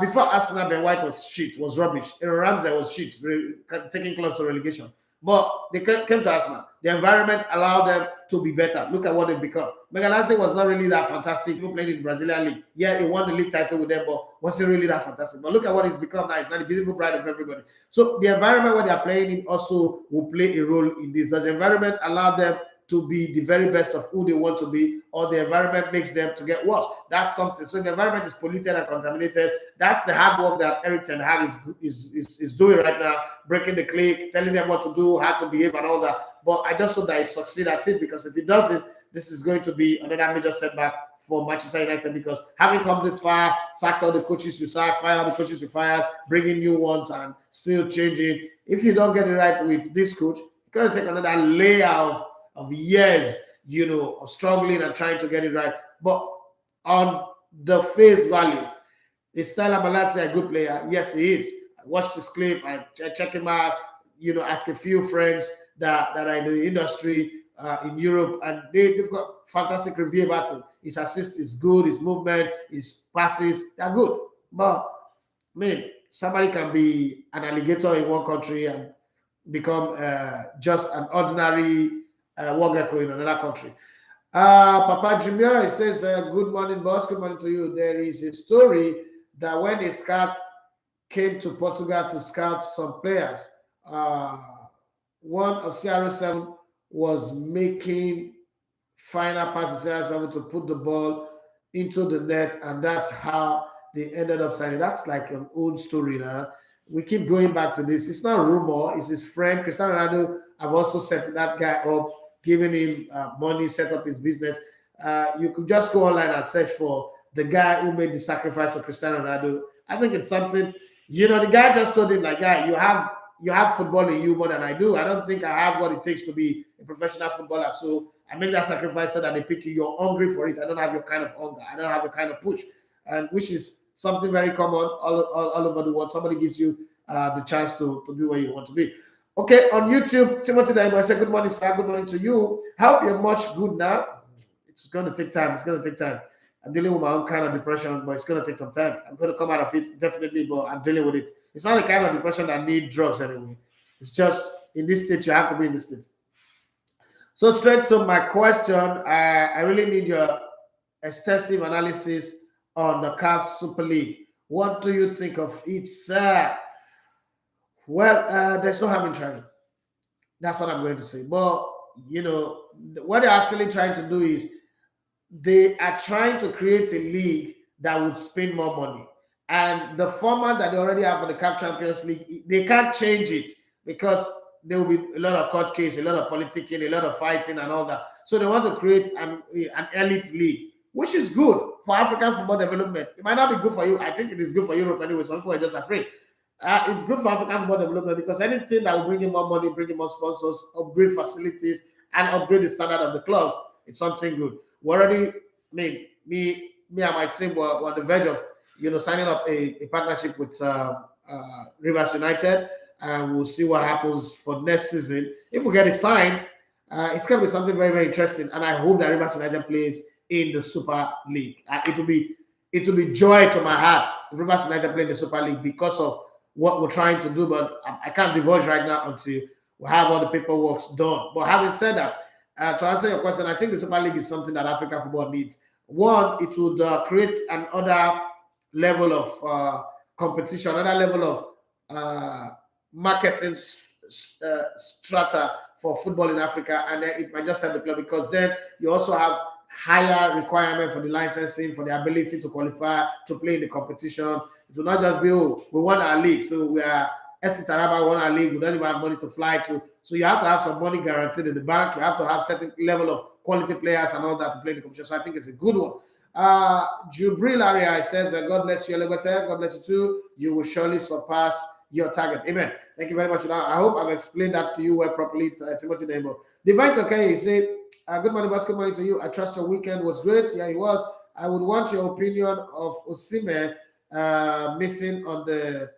S4: Before Arsenal, Ben White was shit, was rubbish. Aaron Ramsey was shit, taking clubs to relegation. But they came to Arsenal. The environment allowed them to be better. Look at what they've become. Megalansi was not really that fantastic. People playing in the Brazilian league. Yeah, he won the league title with them, but wasn't really that fantastic. But look at what he's become now. It's not the beautiful pride of everybody. So the environment where they're playing in also will play a role in this. Does the environment allow them to be the very best of who they want to be, or the environment makes them to get worse? That's something. So the environment is polluted and contaminated. That's the hard work that Erik ten Hag is doing right now, breaking the clique, telling them what to do, how to behave, and all that. But I just hope that he succeeds at it, because if he doesn't, this is going to be another major setback for Manchester United, because having come this far, sacked all the coaches you sacked, fired all the coaches you fired, bringing new ones and still changing. If you don't get it right with this coach, you're going to take another layer of years, of struggling and trying to get it right. But on the face value, is Tyler Malacia a good player? Yes, he is. I watched his clip, I check him out, ask a few friends that are in the industry in Europe, and they've got fantastic review about him. His assist is good, his movement, his passes, they're good. But, somebody can be an alligator in one country and become just an ordinary Wogako in another country. Papa Junior, he says, good morning, boss. Good morning to you. There is a story that when a scout came to Portugal to scout some players, one of CR7 was making final passes CR7 to put the ball into the net, and that's how they ended up signing. That's like an old story now. We keep going back to this. It's not a rumor. It's his friend, Cristiano Ronaldo. I've also set that guy up, giving him money, set up his business. You could just go online and search for the guy who made the sacrifice for Cristiano Ronaldo. I think it's something, the guy just told him, like, guy, you have football in you more than I do. I don't think I have what it takes to be a professional footballer. So I make that sacrifice so that they pick you. You're hungry for it. I don't have your kind of hunger. I don't have your kind of push. And which is something very common all over the world. Somebody gives you the chance to be where you want to be. Okay, on YouTube, Timothy Daibo, I said, good morning, sir. Good morning to you. I hope you're much good now. it's going to take time. It's going to take time. I'm dealing with my own kind of depression, but it's going to take some time. I'm going to come out of it definitely, but I'm dealing with it. It's not the kind of depression that need drugs anyway. It's just in this state, you have to be in this state. So straight to my question, I really need your extensive analysis on the CAF Super League. What do you think of it, sir? Well, there's no harm in trying. That's what I'm going to say. But, you know, what they're actually trying to do is they are trying to create a league that would spend more money. And the format that they already have for the CAF Champions League, they can't change it because there will be a lot of court case, a lot of politicking, a lot of fighting and all that. So they want to create an elite league, which is good for African football development. It might not be good for you. I think it is good for Europe anyway. Some people are just afraid. It's good for African football development because anything that will bring in more money, bring in more sponsors, upgrade facilities, and upgrade the standard of the clubs, it's something good. We already, me and my team were on the verge of, you know, signing up a partnership with Rivers United, and we'll see what happens for next season. If we get it signed, it's going to be something very, very interesting, and I hope that Rivers United plays in the Super League. It will be joy to my heart if Rivers United play in the Super League because of what we're trying to do, but I can't divulge right now until we have all the paperwork done. But having said that, to answer your question, I think the Super League is something that African football needs. One, it would create another level of competition, another level of marketing strata for football in Africa, and then it might just help the club because then you also have higher requirement for the licensing, for the ability to qualify to play in the competition. It will not just be, oh, we won our league, so we are FC Taraba won our league, we don't even have money to fly to. So you have to have some money guaranteed in the bank. You have to have certain level of quality players and all that to play in the competition. So I think it's a good one. Jubril Aria says, God bless you, Elegbete. God bless you too. You will surely surpass your target. Amen. Thank you very much. I hope I've explained that to you well properly, Timothy Dembo. Divine okay, you say, good morning, boss. Good morning to you. I trust your weekend was great. Yeah, it was. I would want your opinion of Osimhen missing on the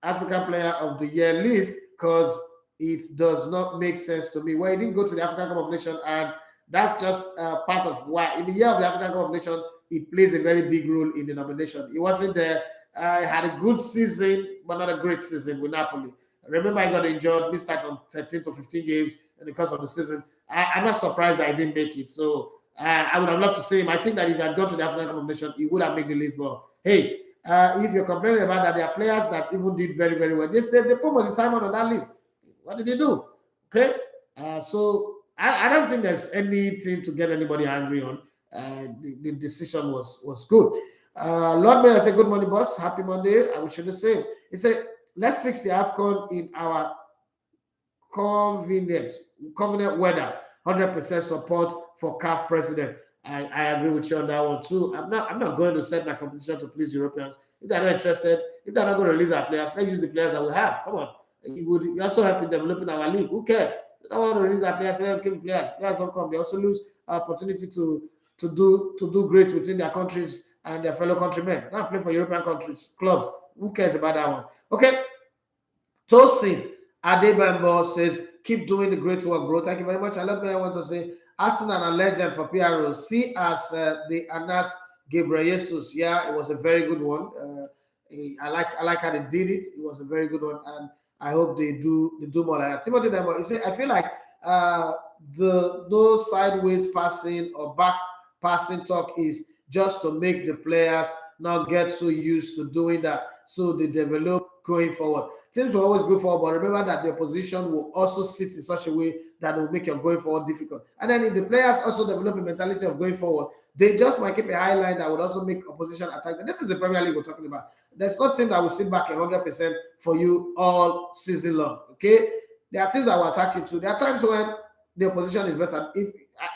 S4: African Player of the Year list because it does not make sense to me. Well, he didn't go to the African Cup of Nations, and that's just part of why. In the year of the African Cup of Nations, he plays a very big role in the nomination. He wasn't there. He had a good season, but not a great season with Napoli. Remember, I got injured, missed out on 13 to 15 games in the course of the season. I'm not surprised I didn't make it. So I would have loved to see him. I think that if he had gone to the African Cup of Nations, he would have made the list. But hey, if you're complaining about that, there are players that even did very, very well. They put Moses Simon on that list. What did they do? Okay, so I don't think there's anything to get anybody angry on. The decision was good. Lord Mayor said, good morning, boss. Happy Monday. I wish you the same. He said, let's fix the AFCON in our convenient weather. 100% support for CAF president. I agree with you on that one too. I'm not going to set my competition to please Europeans. If they're not interested, if they're not going to release our players, let's use the players that we have. Come on. It would also help in developing our league. Who cares? They don't want to release our players, let them keep players. Players don't come. They also lose opportunity to do great within their countries and their fellow countrymen. They don't play for European countries, clubs. Who cares about that one? Okay. Tosin Adebambo says, keep doing the great work, bro. Thank you very much. I want to say, Arsenal a legend for PRO. See as the Anas Ghebreyesus. Yeah, it was a very good one. I like how they did it. It was a very good one, and I hope they do more like that. Timothy Dembo, he said, I feel like no sideways passing or back passing talk is just to make the players not get so used to doing that, so they develop going forward. Teams will always go forward, but remember that the opposition will also sit in such a way that will make your going forward difficult. And then if the players also develop a mentality of going forward, they just might keep a high line that would also make opposition attack. And this is the Premier League we're talking about. There's no team that will sit back 100% for you all season long. Okay, there are teams that will attack you too. There are times when the opposition is better.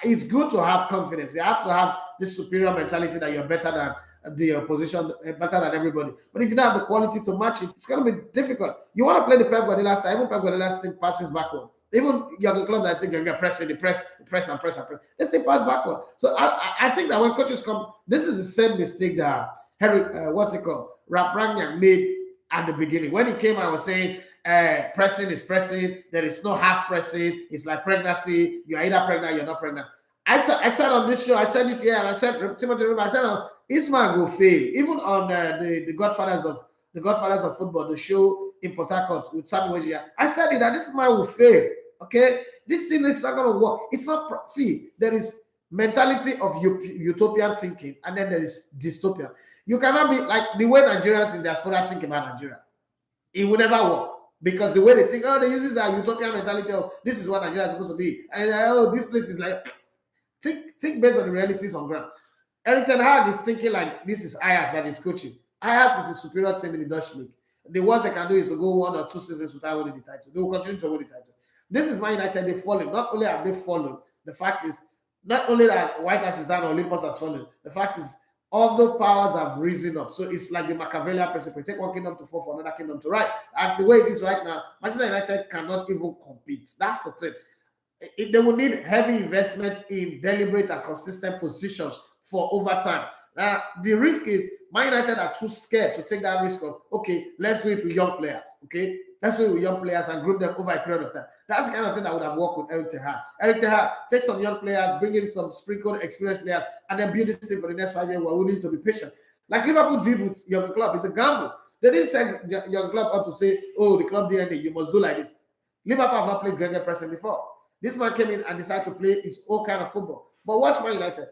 S4: It's good to have confidence. You have to have this superior mentality that you're better than the opposition, better than everybody. But if you don't have the quality to match it, it's going to be difficult. You want to play the Pep Guardiola style. Even Pep Guardiola's thing passes backward. Even you're club that's saying, press and press. Let's say pass backward. So I think that when coaches come, this is the same mistake that Ralph Rangnick made at the beginning. When he came, I was saying, pressing is pressing. There is no half pressing. It's like pregnancy. You're either pregnant, you're not pregnant. I said on this show, I said it here, and I said Timothy, I said Ismail will fail. Even on the Godfathers of Football, the show in Port Harcourt with Samuel Wejia, I said it that this man will fail. Okay, this thing is not going to work. It's not. See, there is mentality of utopian thinking, and then there is dystopian. You cannot be like the way Nigerians in diaspora think about Nigeria. It will never work. Because the way they think, they use this utopian mentality of this is what Nigeria is supposed to be. And this place is like, think based on the realities on ground. Erik ten Hag is thinking like this is Ajax that is coaching. Ajax is a superior team in the Dutch league. The worst they can do is to go 1 or 2 seasons without winning the title. They will continue to win the title. This is Man United, they've fallen. Not only have they fallen, the fact is, not only that White House is down, Olympus has fallen. The fact is, all the powers have risen up. So it's like the Machiavellian principle. Take one kingdom to fall for another kingdom to rise. And the way it is right now, Manchester United cannot even compete. That's the thing. They will need heavy investment in deliberate and consistent positions for overtime. The risk is Man United are too scared to take that risk of, okay, let's do it with young players. Okay, let's do it with young players and group them over a period of time. That's the kind of thing that would have worked with Erik ten Hag. Erik ten Hag, take some young players, bring in some sprinkled experienced players, and then build this team for the next 5 years. We're willing to be patient. Like Liverpool did with young club. It's a gamble. They didn't send young club up to say, oh, the club DNA, you must do like this. Liverpool have not played Gregor pressing before. This man came in and decided to play his own kind of football. But watch Man United.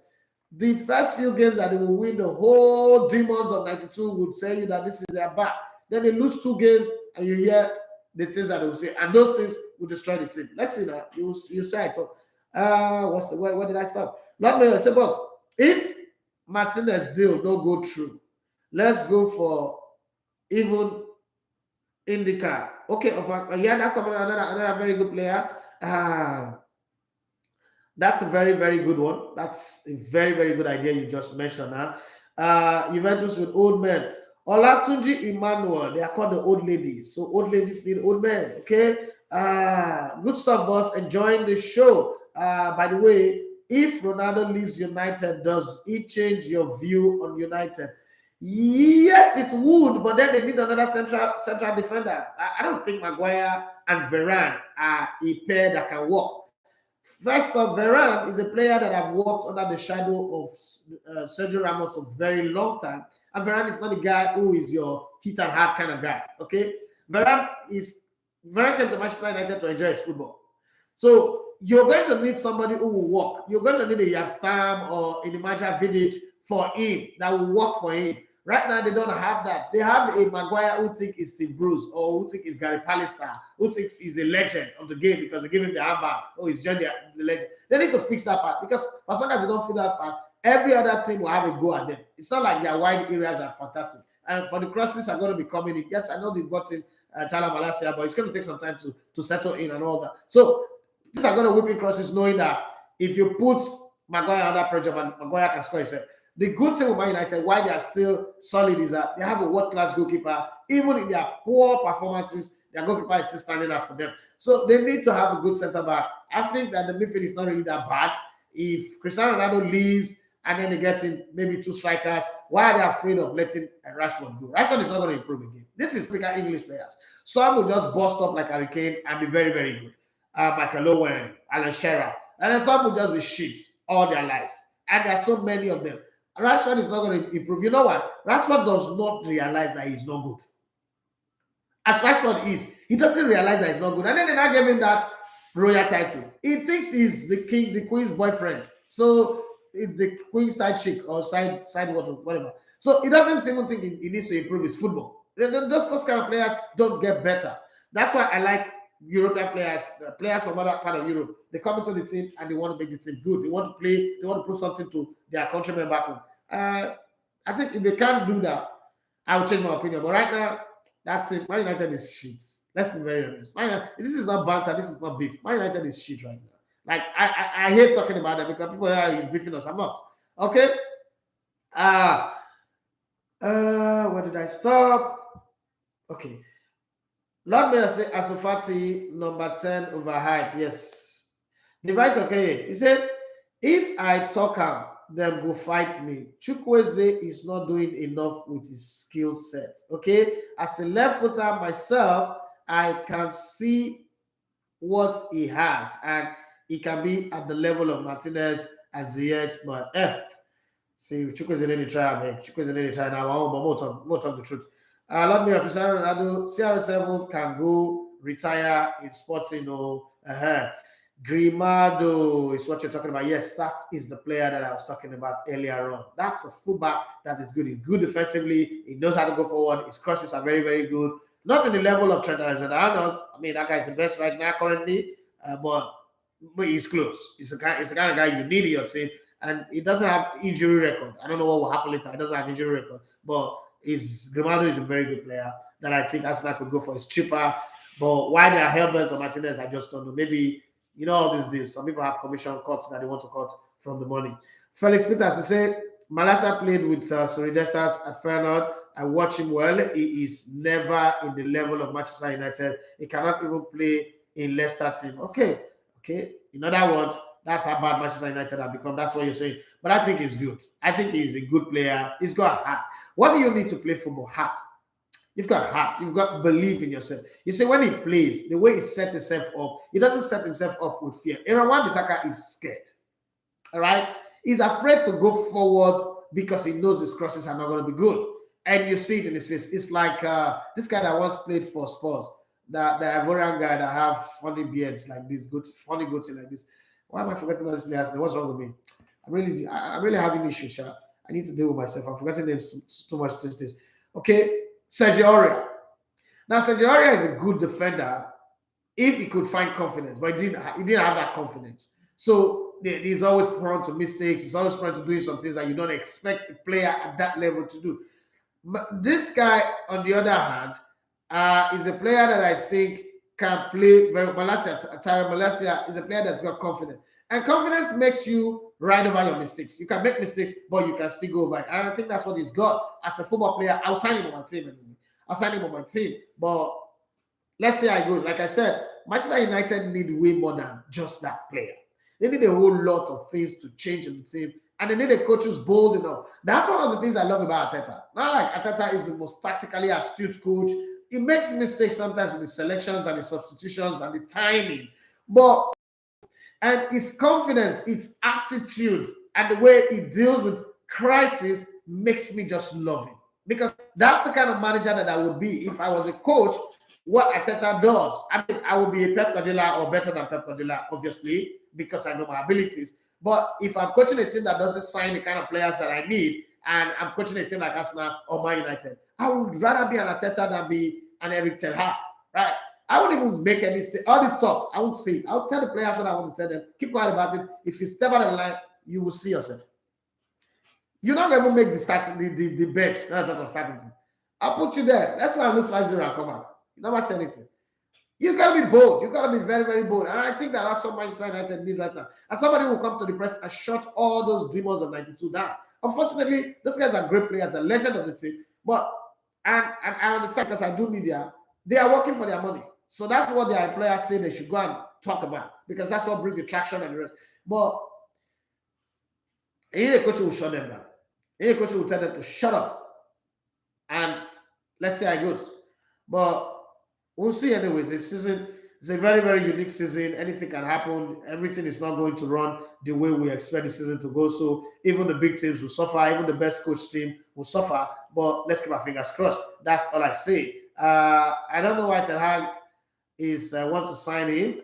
S4: The first few games that they will win, the whole demons of 92 would tell you that this is their back. Then they lose 2 games and you hear the things that they will say. And those things will destroy the team. Let's see that. You say I talk. Where did I start? Let me say, boss, if Martinez deal don't go through, let's go for even Indica. Okay, yeah, that's another very good player. That's a very, very good one. That's a very, very good idea you just mentioned now. Juventus with old men. Olatunji Emmanuel, they are called the old ladies. So old ladies need old men. Okay. Good stuff, boss. Enjoying the show. By the way, if Ronaldo leaves United, does it change your view on United? Yes, it would, but then they need another central defender. I don't think Maguire and Varane are a pair that can work. First off, Varane is a player that I've worked under the shadow of Sergio Ramos for a very long time. And Varane is not a guy who is your hit and hard kind of guy. Okay, Varane came to Manchester United to enjoy his football. So you're going to need somebody who will work. You're going to need a Yapstam or a Nemanja Vidic for him that will work for him. Right now, they don't have that. They have a Maguire who think is Steve Bruce or who think is Gary Pallister, who thinks he's a legend of the game because they give him the armband. Oh, he's John the legend. They need to fix that part because as long as they don't fix that part, every other team will have a go at them. It's not like their wide areas are fantastic. And for the crosses are going to be coming in. Yes, I know they've got in Tyler Malacia, but it's going to take some time to settle in and all that. So these are going to whip in crosses knowing that if you put Maguire under pressure, Maguire can score himself. The good thing with Man United, why they are still solid, is that they have a world-class goalkeeper. Even in their poor performances, their goalkeeper is still standing up for them. So they need to have a good centre-back. I think that the midfield is not really that bad. If Cristiano Ronaldo leaves and then they get in maybe 2 strikers, why are they afraid of letting Rashford go? Rashford is not going to improve again. This is typical English players. Some will just bust up like Harry Kane and be very, very good. Michael Owen, Alan Shearer. And then some will just be shit all their lives. And there are so many of them. Rashford is not going to improve. You know what? Rashford does not realize that he's not good. As Rashford is, he doesn't realize that he's not good. And then they now give him that royal title. He thinks he's the king, the queen's boyfriend. So it's the queen's side chick or side whatever. So he doesn't even think he needs to improve his football. Those kind of players don't get better. That's why I like European players from other part of Europe. They come into the team and they want to make the team good. They want to play. They want to prove something to their countrymen back home. I think if they can't do that, I will change my opinion. But right now, that team, Man United is shit. Let's be very honest. This is not banter. This is not beef. Man United is shit right now. Like I hate talking about that because people are he's beefing us. I'm not. Okay. Where did I stop? Okay. Lord may I say Asufati number 10 overhype. Yes. Divide okay. He said, if I talk him, them go fight me. Chukwueze is not doing enough with his skill set. Okay. As a left footer myself, I can see what he has, and he can be at the level of Martinez and Ziyech, but see, Chukwueze need to try, man. Chukwueze need to try now. But we'll talk the truth. Let me Cristiano Ronaldo, CR7 can go retire in Sporting or Grimado is what you're talking about. Yes, that is the player that I was talking about earlier on. That's a fullback that is good. He's good defensively. He knows how to go forward. His crosses are very, very good. Not in the level of Trent Alexander-Arnold. I mean, that guy is the best right now currently, but he's close. He's the kind of guy you need in your team, and he doesn't have injury record. I don't know what will happen later. He doesn't have injury record, but Grimado is a very good player that I think Arsenal could go for. It's cheaper, but why they are hell-bent on Martinez, I just don't know. Maybe, you know, all these deals. Some people have commission cuts that they want to cut from the money. Felix Peters, he said, Malasa played with Soridesas at Feyenoord. I watch him well. He is never in the level of Manchester United. He cannot even play in Leicester team. Okay. In other words, that's how bad Manchester United have become. That's what you're saying. But I think he's good. I think he's a good player. He's got a heart. What do you need to play football? Heart. You've got heart. You've got belief in yourself. You see, when he plays, the way he sets himself up, he doesn't set himself up with fear. Aaron Wan-Bissaka is scared. All right? He's afraid to go forward because he knows his crosses are not going to be good. And you see it in his face. It's like this guy that once played for Spurs, the Ivorian guy that have funny beards like this, good, funny goatee like this. Why am I forgetting all these players? What's wrong with me? I'm really having issues, Sha. I need to deal with myself. I'm forgetting names too much these days. Okay, Serge Aurier. Now, Serge Aurier is a good defender if he could find confidence, but he didn't have that confidence. So he's always prone to mistakes. He's always prone to doing some things that you don't expect a player at that level to do. But this guy, on the other hand, is a player that I think can play very. Malacia is a player that's got confidence. And confidence makes you ride over your mistakes. You can make mistakes, but you can still go over it. And I think that's what he's got. As a football player, I'll sign him on my team anyway. I'll sign him on my team. But let's see how it goes. Like I said, Manchester United need way more than just that player. They need a whole lot of things to change in the team. And they need a coach who's bold enough. That's one of the things I love about Arteta. Not like Arteta is the most tactically astute coach. He makes mistakes sometimes with the selections and the substitutions and the timing. And his confidence, his attitude, and the way he deals with crisis makes me just love him. Because that's the kind of manager that I would be if I was a coach. What Arteta does, I mean, I would be a Pep Guardiola or better than Pep Guardiola, obviously, because I know my abilities. But if I'm coaching a team that doesn't sign the kind of players that I need, and I'm coaching a team like Arsenal or Man United, I would rather be an Arteta than be an Erik Ten Hag, right? I won't even make any all this talk. I won't say it. I'll tell the players what I want to tell them. Keep quiet about it. If you step out of the line, you will see yourself. You're not going to make the bench. That's not a starting team. I'll put you there. That's why I lose 5-0 and come out. You never say anything. You got to be bold. You got to be very, very bold. And I think that's what Manchester United need right now. And somebody will come to the press and shut all those demons of 92 down. Unfortunately, those guys are great players, a legend of the team. But, and I understand because I do media, they are working for their money. So that's what their employers say they should go and talk about, because that's what brings the traction and the rest. But any coach will shut them down. Any coach will tell them to shut up. And let's see how it goes. But we'll see anyways. This season is a very, very unique season. Anything can happen. Everything is not going to run the way we expect the season to go. So even the big teams will suffer. Even the best coach team will suffer. But let's keep our fingers crossed. That's all I say. I don't know why Ten Hag is want to sign him.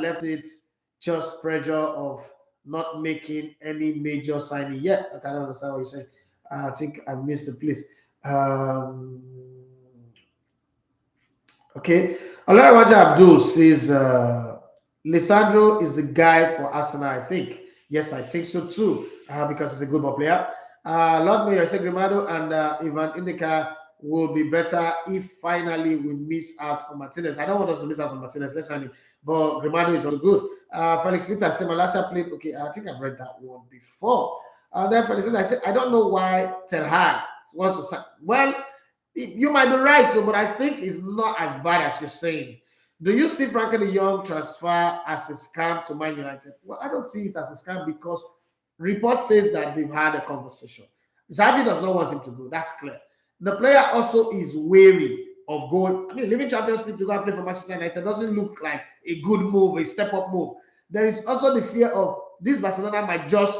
S4: Left it just pressure of not making any major signing yet. I don't understand what you're saying. I think I missed the place. Okay. Olarawaja Abdul says Lisandro is the guy for Arsenal, I think. Yes, I think so too, because he's a good ball player. Lord Mayor, I say Grimado and Ivan Indica will be better if finally we miss out on Martinez. I don't want us to miss out on Martinez. Let's sign him. But Grimado is also good. Felix Peter said Malasa played. Okay, I think I've read that one before. Then Felix Peter said, I don't know why Ten Hag wants to sign. Well, you might be right, too, but I think it's not as bad as you're saying. Do you see Frankie de Jong transfer as a scam to Man United? Well, I don't see it as a scam because report says that they've had a conversation. Xavi does not want him to go. That's clear. The player also is wary of going. I mean, leaving Champions League to go and play for Manchester United doesn't look like a good move, a step-up move. There is also the fear of this Barcelona might just,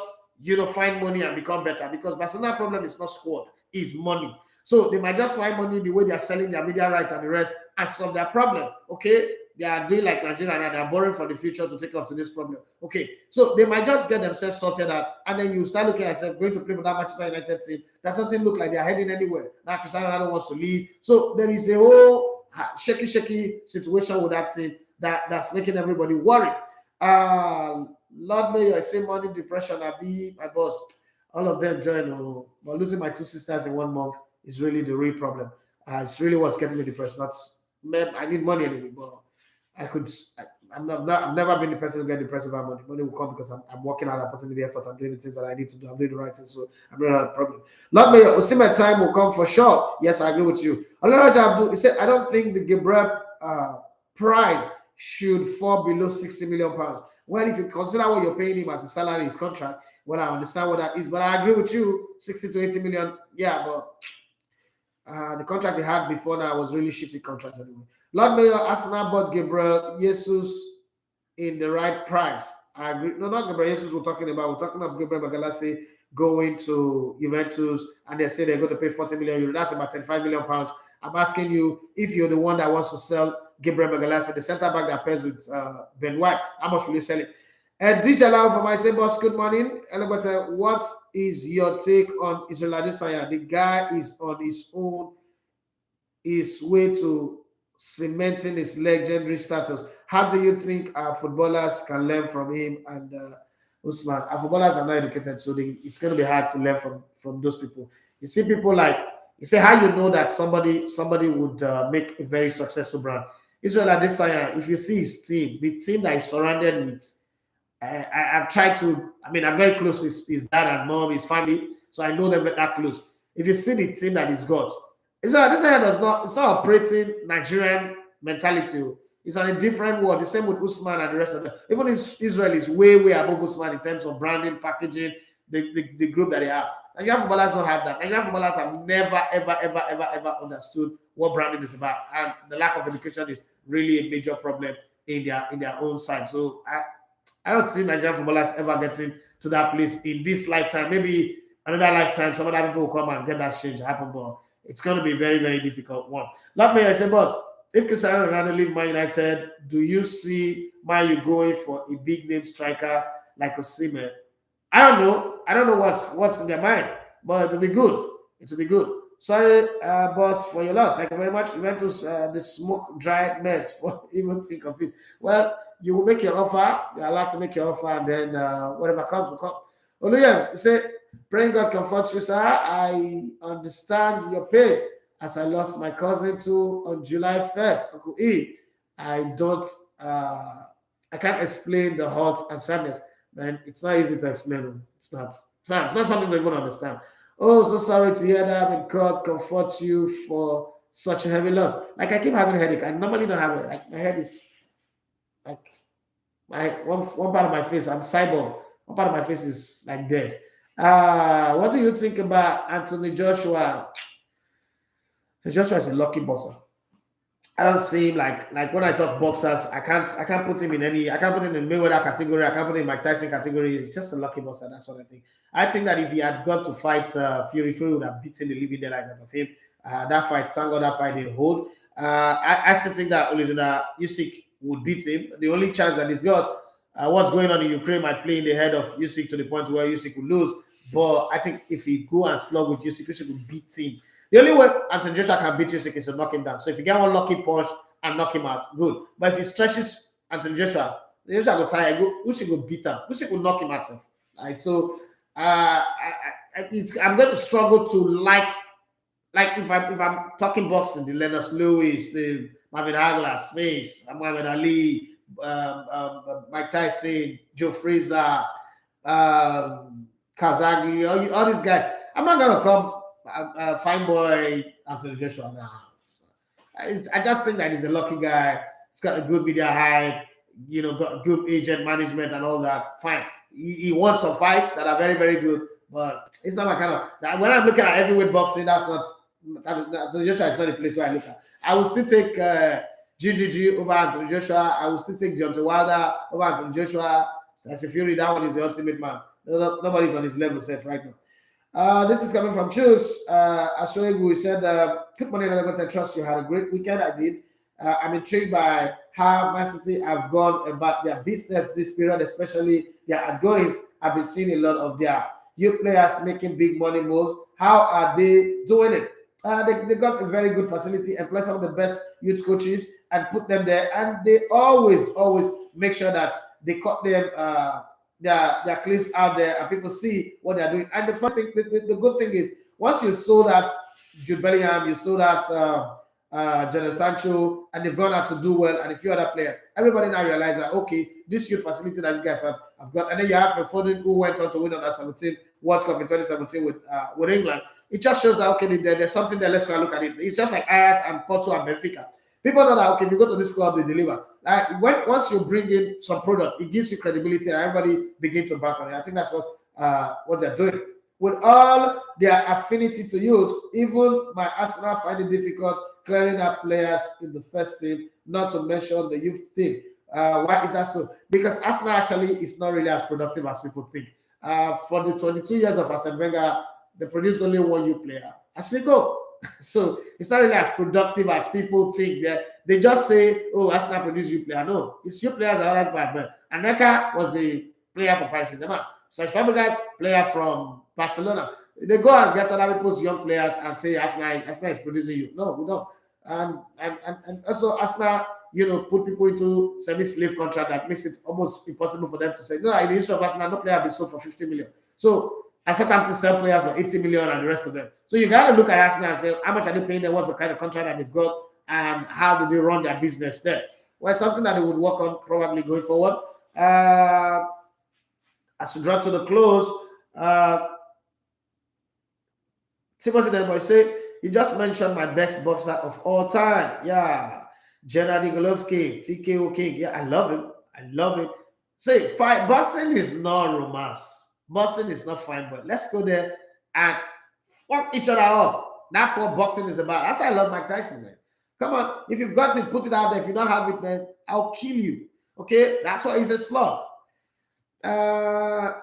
S4: find money and become better, because Barcelona problem is not squad, it's money. So they might just find money the way they are selling their media rights and the rest and solve their problem. Okay, they are doing like Nigeria and they are borrowing for the future to take up to this problem. Okay, so they might just get themselves sorted out, and then you start looking at yourself going to play for that Manchester United team that doesn't look like they are heading anywhere. Now Cristiano Ronaldo wants to leave, so there is a whole shaky situation with that team that's making everybody worry. Lord Mayor, I say money, depression, I be my boss. All of them join, but losing my two sisters in 1 month is really the real problem. It's really what's getting me depressed. I need money anyway, but I've never been the person to get depressed about money. Money will come because I'm working hard, I'm putting in the effort, I'm doing the things that I need to do, I'm doing the right things, so I'm not a problem. Lord Mayor, Osimhen time will come for sure. Yes, I agree with you. Olaraja Abdul, he said, I don't think the Gabriel price should fall below 60 million pounds. Well, if you consider what you're paying him as a salary, his contract, well, I understand what that is, but I agree with you, 60 to 80 million, yeah, but the contract he had before now was really shitty contract anyway. Lord Mayor, Arsenal bought Gabriel Jesus in the right price. I agree. No, not Gabriel Jesus we're talking about Gabriel Magalhaes going to Juventus, and they say they're going to pay 40 million euros. That's about 35 million pounds. I'm asking you, if you're the one that wants to sell Gabriel Magalhaes, the centre back that pairs with Ben White, how much will you sell it? Dijalal for my say, boss, good morning. What is your take on Israel Adesanya? The guy is on his way to cementing his legendary status. How do you think our footballers can learn from him and Usman? Our footballers are not educated, so it's going to be hard to learn from those people. You see people like, you say how you know that somebody would make a very successful brand. Israel Adesanya, if you see his team, the team that is surrounded with, I've tried to, I'm very close with his dad and mom, his family, so I know them that close. If you see the team that he's got, Israel Adesanya it's not operating Nigerian mentality. It's on a different world. The same with Usman and the rest of them. Even Israel is way above Usman in terms of branding, packaging, the group that they have. Nigerian footballers don't have that. Nigerian footballers have never, ever understood what branding is about. And the lack of education is really a major problem in their own side. So I don't see Nigerian footballers ever getting to that place in this lifetime. Maybe another lifetime, some other people will come and get that change happen, but it's going to be a very, very difficult one. Not me, I say, boss, if Cristiano Ronaldo leave Man United, do you see Man U going for a big name striker like Osimhen? I don't know what's in their mind, but it will be good. It will be good. Sorry, boss, for your loss. Thank you very much. Juventus, the smoke dry mess. For even think of it. Well, you will make your offer. You're allowed to make your offer, and then whatever comes will come. Williams, he said, praying God comforts you, sir. I understand your pain as I lost my cousin too on July 1st. Uncle E, I can't explain the hurt and sadness. Man, it's not easy to explain. It's not something to even understand. Oh, so sorry to hear that. May God comfort you for such a heavy loss. Like, I keep having a headache. I normally don't have it. Like, my head is like one part of my face. I'm cyborg. One part of my face is like dead. What do you think about Anthony Joshua? Joshua is a lucky boxer. I don't see him like when I talk boxers, I can't put him in any, I can't put him in Mayweather category, I can't put him in Mike Tyson category. He's just a lucky boxer. That's what I think. I think that if he had got to fight Fury would have beaten the living daylight out of him. That fight, thank God that fight didn't hold. I still think that Usyk would beat him. The only chance that he's got, what's going on in Ukraine might play in the head of Usyk to the point where Usyk would lose. But I think if he go and slug with Usyk would beat him. The only way Anthony Joshua can beat Usyk is to knock him down. So if you get one lucky punch and knock him out, good. But if he stretches Anthony Joshua will tire. Usyk will beat him. Usyk will knock him out. Right? So I'm going to struggle to like if I'm talking boxing, the Lennox Lewis, the Marvin Hagler, Sphinx, Muhammad Ali, Mike Tyson, Joe Frazier, Kazagi, all these guys. I'm not going to come fine boy Anthony Joshua now. I just think that he's a lucky guy. He's got a good media hype, got good agent management and all that. Fine. He won some fights that are very, very good, but it's not my kind of. When I'm looking at heavyweight boxing, that's not. Anthony Joshua is not the place where I look at. I will still take GGG over Anthony Joshua. I will still take Deontay Wilder over Anthony Joshua. That's if Fury, that one is the ultimate man. Nobody's on his level, safe right now. This is coming from Chus. Asoegu said, put money in the I trust you had a great weekend. I did. I'm intrigued by how Man City have gone about their business this period, especially their outgoings. I've been seeing a lot of their youth players making big money moves. How are they doing it? They got a very good facility, employ some of the best youth coaches and put them there. And they always make sure that they cut them their clips out there and people see what they're doing. And the fun thing, the good thing is, once you saw that Jude Bellingham, you saw that Jadon Sancho, and they've gone out to do well, and a few other players, everybody now realize that, okay, this youth facility that these guys have got. And then you have a Foden who went on to win on that 17 World Cup in 2017 with England. It just shows that, okay, there's something there. Let's go and look at it. It's just like Ajax and Porto and Benfica. People know that, okay, if you go to this club, they deliver. Once you bring in some product, it gives you credibility, and everybody begin to back on it. I think that's what they're doing. With all their affinity to youth, even my Arsenal find it difficult clearing up players in the first team, not to mention the youth team. Why is that so? Because Arsenal actually is not really as productive as people think. For the 22 years of Arsene Wenger, they produced only one youth player, Ashley Cole. So it's not really as productive as people think. They just say, oh, Arsenal produced youth player. No, it's youth players that are like bad. Aneka was a player for Paris Saint-Germain. Serge Fabregas, player from Barcelona. They go and get other people's young players and say Arsenal is producing you. No, we don't. And also Arsenal, put people into semi-slave contract that makes it almost impossible for them to say, no, in the history of Arsenal, no player will be sold for 50 million. So I set them to sell players for 80 million and the rest of them. So you got to look at Arsenal and say, how much are they paying them? What's the kind of contract that they've got? And how do they run their business there? Well, it's something that they would work on probably going forward. As we draw to the close, Timothy Denboy say, you just mentioned my best boxer of all time. Yeah. Gennady Golovkin, TKO King. Yeah, I love him. Say, boxing is not romance. Boxing is not fine, but let's go there and fuck each other up. That's what boxing is about. That's why I love Mike Tyson, man. Come on, if you've got it, put it out there. If you don't have it, man, I'll kill you. Okay? That's why he's a slug. Chike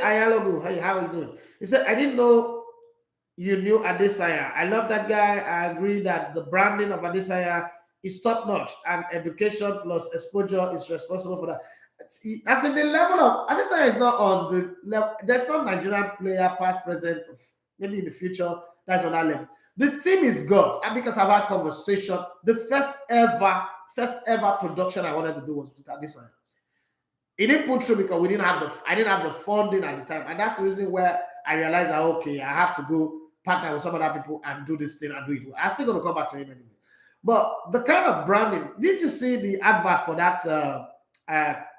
S4: Ayalogu, hey, how are you doing? He said, I didn't know you knew Adesanya. I love that guy. I agree that the branding of Adesanya is top notch, and education plus exposure is responsible for that. As in the level of Adesanya is not on the level. There's no Nigerian player, past, present, maybe in the future, that's on that level. The team is good, and because I've had conversation, the first ever production I wanted to do was with Adesanya. It didn't put through because I didn't have the funding at the time, and that's the reason where I realized that, okay, I have to go partner with some other people and do this thing and do it. I'm still going to come back to him anyway. But the kind of branding, did you see the advert for that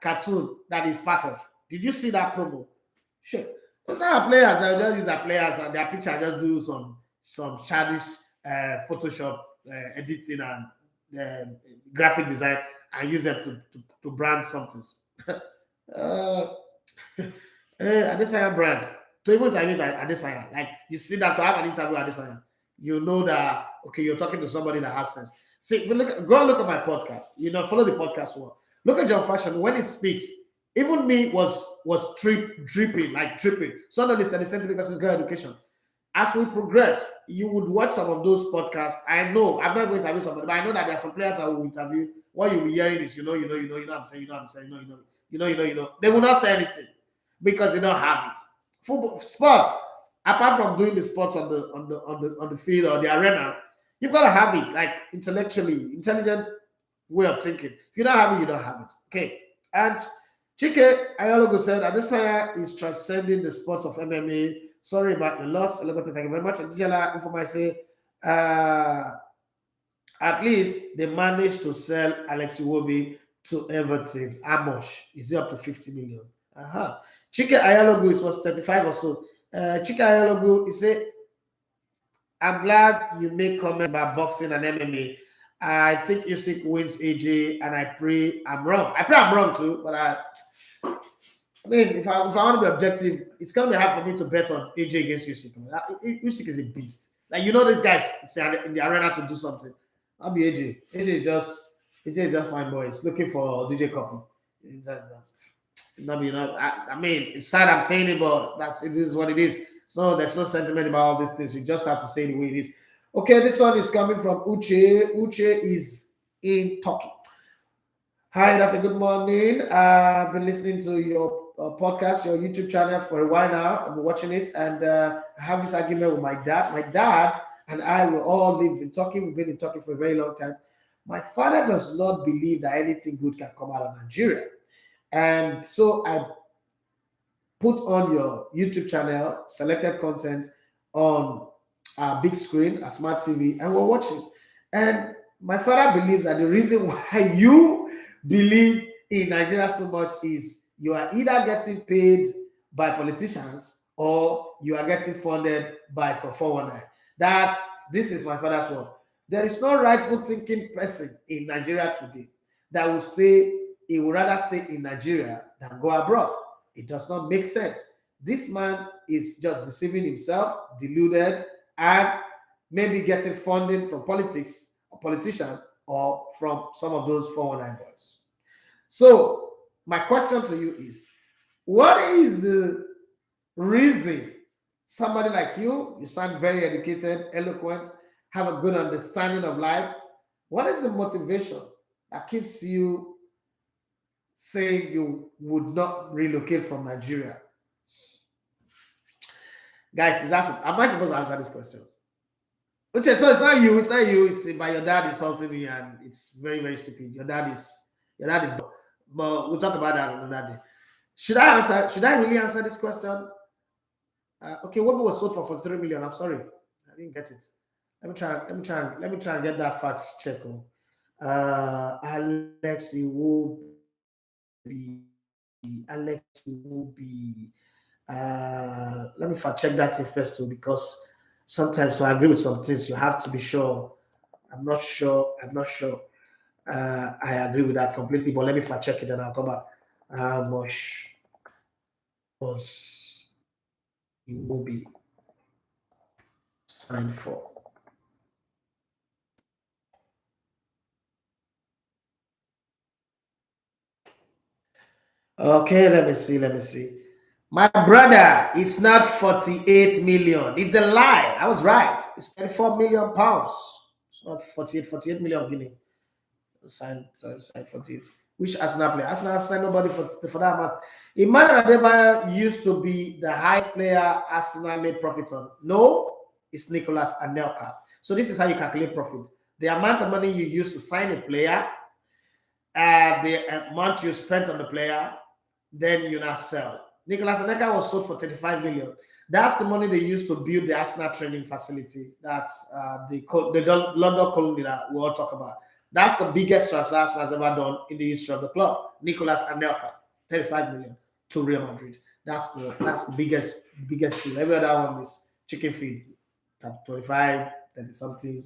S4: cartoon that is part of? Did you see that promo? Sure. Those are players that just use their players and their picture just do some childish Photoshop editing and graphic design and use them to brand something. Adesanya brand. To even interview Adesanya, like you see that to have an interview with Adesanya, you know that, okay, you're talking to somebody that has sense. See, if you go and look at my podcast, follow the podcast one. Look at John Fashion when he speaks. Even me was dripping. So not listen to because it's good education. As we progress, you would watch some of those podcasts. I know I'm not going to interview somebody, but I know that there are some players I will interview. What you'll be hearing is, I'm saying, They will not say anything because they don't have it. Football, sports, apart from doing the sports on the field or the arena, you've got to have it, like intelligent way of thinking. If you don't have it, you don't have it. Okay. And Chike Ayalogo said, Adesanya is transcending the sports of MMA. Sorry about the loss. Thank you very much. And Dijala Ufoma say, at least they managed to sell Alex Iwobi to Everton. Amosh is he up to 50 million? Chike Ayalogu, it was 35 or so. Chike Ayalogu, he said, I'm glad you make comments about boxing and MMA. I think Usyk wins AJ, and I pray I'm wrong. I pray I'm wrong too, but I mean, if I want to be objective, it's going to be hard for me to bet on AJ against Usyk. Usyk is a beast. Like, these guys in the arena to do something. I'll be AJ. AJ is just fine boy. He's looking for DJ Couple. I mean, it's sad I'm saying it, but it is what it is. So there's no sentiment about all these things. You just have to say the way it is. Okay, this one is coming from Uche. Uche is in Turkey. Hi, Daffy. Good morning. I've been listening to your podcast, your YouTube channel for a while now. I've been watching it, and I have this argument with my dad. My dad and I will all live in Turkey. We've been in Turkey for a very long time. My father does not believe that anything good can come out of Nigeria. And so I put on your YouTube channel, selected content on a big screen, a smart TV, and we're watching. And my father believes that the reason why you believe in Nigeria so much is you are either getting paid by politicians or you are getting funded by some 419. That this is my father's word. There is no rightful thinking person in Nigeria today that will say he would rather stay in Nigeria than go abroad. It does not make sense. This man is just deceiving himself, deluded, and maybe getting funding from politics or politicians or from some of those 419 boys. So my question to you is, what is the reason somebody like you sound very educated, eloquent, have a good understanding of life, what is the motivation that keeps you saying you would not relocate from Nigeria? Guys, am I supposed to answer this question? Okay, so it's not you, it's by your dad insulting me, and it's very, very stupid. Your dad is dumb. But we'll talk about that another day. Should I really answer this question? Okay, what was sold for 43 million? I'm sorry, I didn't get it. Let me try and get that fact check. Alex Iwobi. Let me fact check that thing first too, because sometimes to agree with some things you have to be sure. I'm not sure. I agree with that completely, but let me fact check it and I'll come back. How much was Iwobi signed for? Okay, let me see. My brother, it's not 48 million. It's a lie. I was right. It's 34 million pounds. It's not 48 million guinea. Signed 48. Which Arsenal player? Arsenal signed nobody for that amount. Emmanuel Adebayo used to be the highest player Arsenal made profit on. No, it's Nicolas Anelka. So this is how you calculate profit. The amount of money you use to sign a player, the amount you spent on the player, then you now sell. Nicolas Anelka was sold for 35 million. That's the money they used to build the Arsenal training facility that the London colony that we all talk about. That's the biggest transfer Arsenal has ever done in the history of the club. Nicolas Anelka, 35 million to Real Madrid. That's the biggest deal. Every other one is chicken feed, 25, 30 something.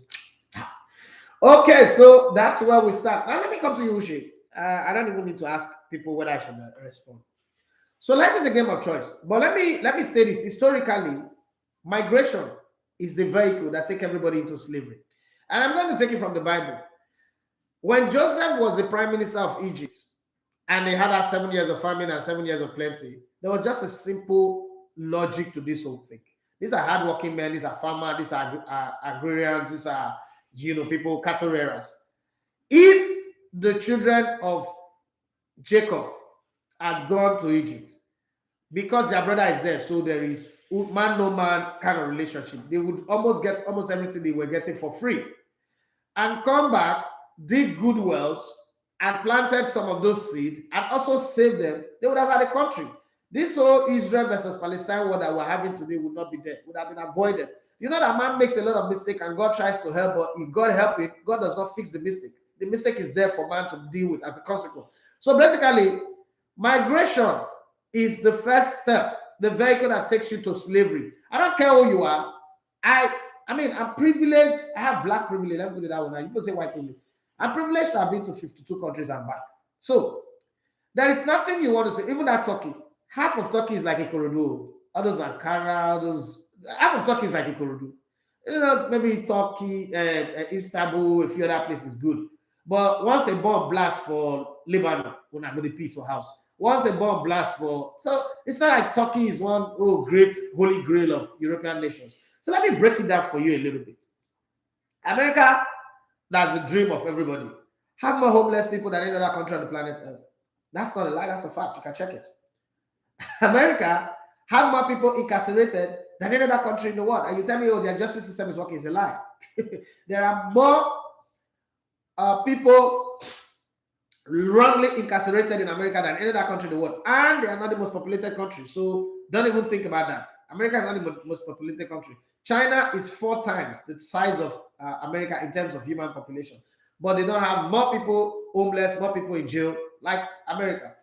S4: Okay, so that's where we start. Now let me come to you, Uche. I don't even need to ask people whether I should respond. So life is a game of choice. But let me say this. Historically, migration is the vehicle that takes everybody into slavery. And I'm going to take it from the Bible. When Joseph was the prime minister of Egypt, and they had 7 years of famine and 7 years of plenty, there was just a simple logic to this whole thing. These are hardworking men, these are farmers, these are agrarians, these are people, cattle rearers. If the children of Jacob had gone to Egypt, because their brother is there, so there is man no man kind of relationship, they would almost get almost everything they were getting for free, and come back, dig good wells, and planted some of those seeds, and also saved them. They would have had a country. This whole Israel versus Palestine war that we're having today would not be there, would have been avoided. You know that man makes a lot of mistakes and God tries to help, but if God help it, God does not fix the mistake. The mistake is there for man to deal with as a consequence. So basically, migration is the first step, the vehicle that takes you to slavery. I don't care who you are. I mean, I'm privileged. I have black privilege. Let me put it that way. Now, people say white privilege. I'm privileged to have been to 52 countries and back. So there is nothing you want to say. Even that Turkey, half of Turkey is like Ikorodu. Others Ankara, half of Turkey is like Ikorodu. Maybe Turkey, Istanbul, a few other places good. But once a bomb blasts for Lebanon, when I go to peace for house. Once a bomb blasts for, so it's not like Turkey is one great holy grail of European nations. So let me break it down for you a little bit. America, that's the dream of everybody. Have more homeless people than any other country on the planet Earth. That's not a lie, that's a fact. You can check it. America have more people incarcerated than any other country in the world. And you tell me, oh, their justice system is working. It's a lie. There are more people wrongly incarcerated in America than any other country in the world. And they are not the most populated country. So don't even think about that. America is not the most populated country. China is 4 times the size of America in terms of human population. But they don't have more people homeless, more people in jail like America.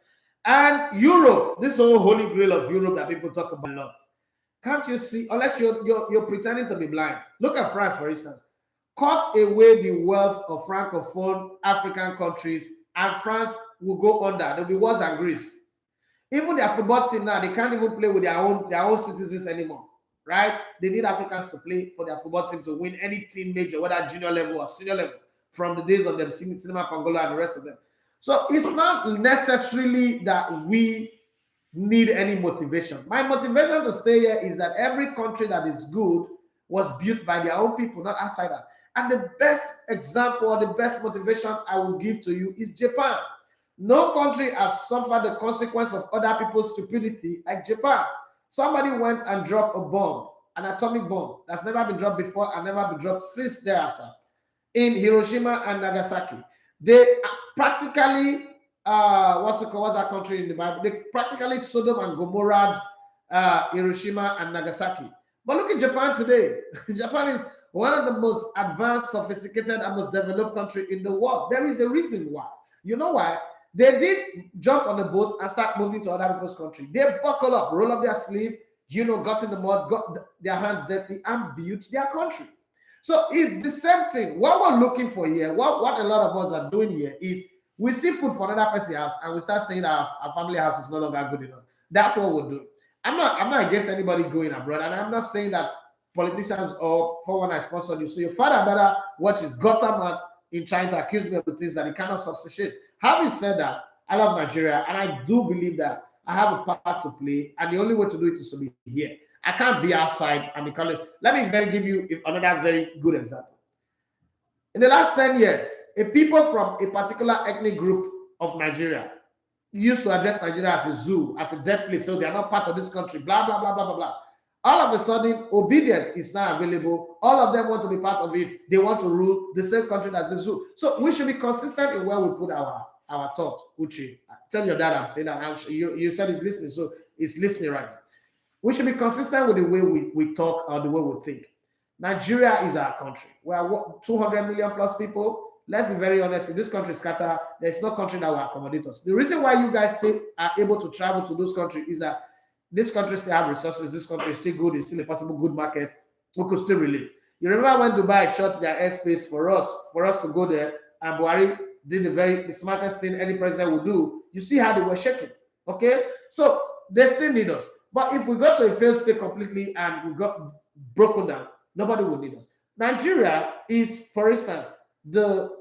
S4: And Europe, this whole holy grail of Europe that people talk about a lot. Can't you see, unless you're pretending to be blind. Look at France, for instance. Cut away the wealth of Francophone African countries, and France will go under. They'll be worse than Greece. Even their football team now, they can't even play with their own citizens anymore, right? They need Africans to play for their football team to win any team major, whether junior level or senior level, from the days of them Cinema Pangola and the rest of them. So it's not necessarily that we need any motivation. My motivation to stay here is that every country that is good was built by their own people, not outsiders. And the best example or the best motivation I will give to you is Japan. No country has suffered the consequence of other people's stupidity like Japan. Somebody went and dropped a bomb, an atomic bomb that's never been dropped before and never been dropped since thereafter in Hiroshima and Nagasaki. They practically, what's that country in the Bible? They practically Sodom and Gomorrah, Hiroshima and Nagasaki. But look at Japan today. Japan is one of the most advanced, sophisticated, and most developed country in the world. There is a reason why. You know why? They did jump on the boat and start moving to other people's country. They buckle up, roll up their sleeve, got in the mud, got their hands dirty, and built their country. So it's the same thing. What we're looking for here, what a lot of us are doing here is we see food for another person's house and we start saying that our family house is no longer good enough. That's what we're doing. I'm not against anybody going abroad, and I'm not saying that politicians or 419 sponsor you. So your father better watch his gutter mouth in trying to accuse me of the things that he cannot substitute. Having said that, I love Nigeria, and I do believe that I have a part to play, and the only way to do it is to be here. I can't be outside and be calling. Let me give you another very good example. In the last 10 years, people from a particular ethnic group of Nigeria used to address Nigeria as a zoo, as a dead place, so they are not part of this country, blah, blah, blah, blah, blah, blah. All of a sudden, obedient is now available. All of them want to be part of it. They want to rule the same country as the zoo. So we should be consistent in where we put our thoughts. Uchi, tell your dad I'm saying that. I'm sure you said he's listening, so he's listening right now. We should be consistent with the way we talk or the way we think. Nigeria is our country. We are 200 million plus people. Let's be very honest. In this country, scatter, there's no country that will accommodate us. The reason why you guys still are able to travel to those countries is that this country still have resources. This country is still good. It's still a possible good market. We could still relate. You remember when Dubai shut their airspace for us to go there, and Buhari did the smartest thing any president would do. You see how they were shaking. Okay, so they still need us. But if we got to a failed state completely and we got broken down, nobody would need us. Nigeria is, for instance, the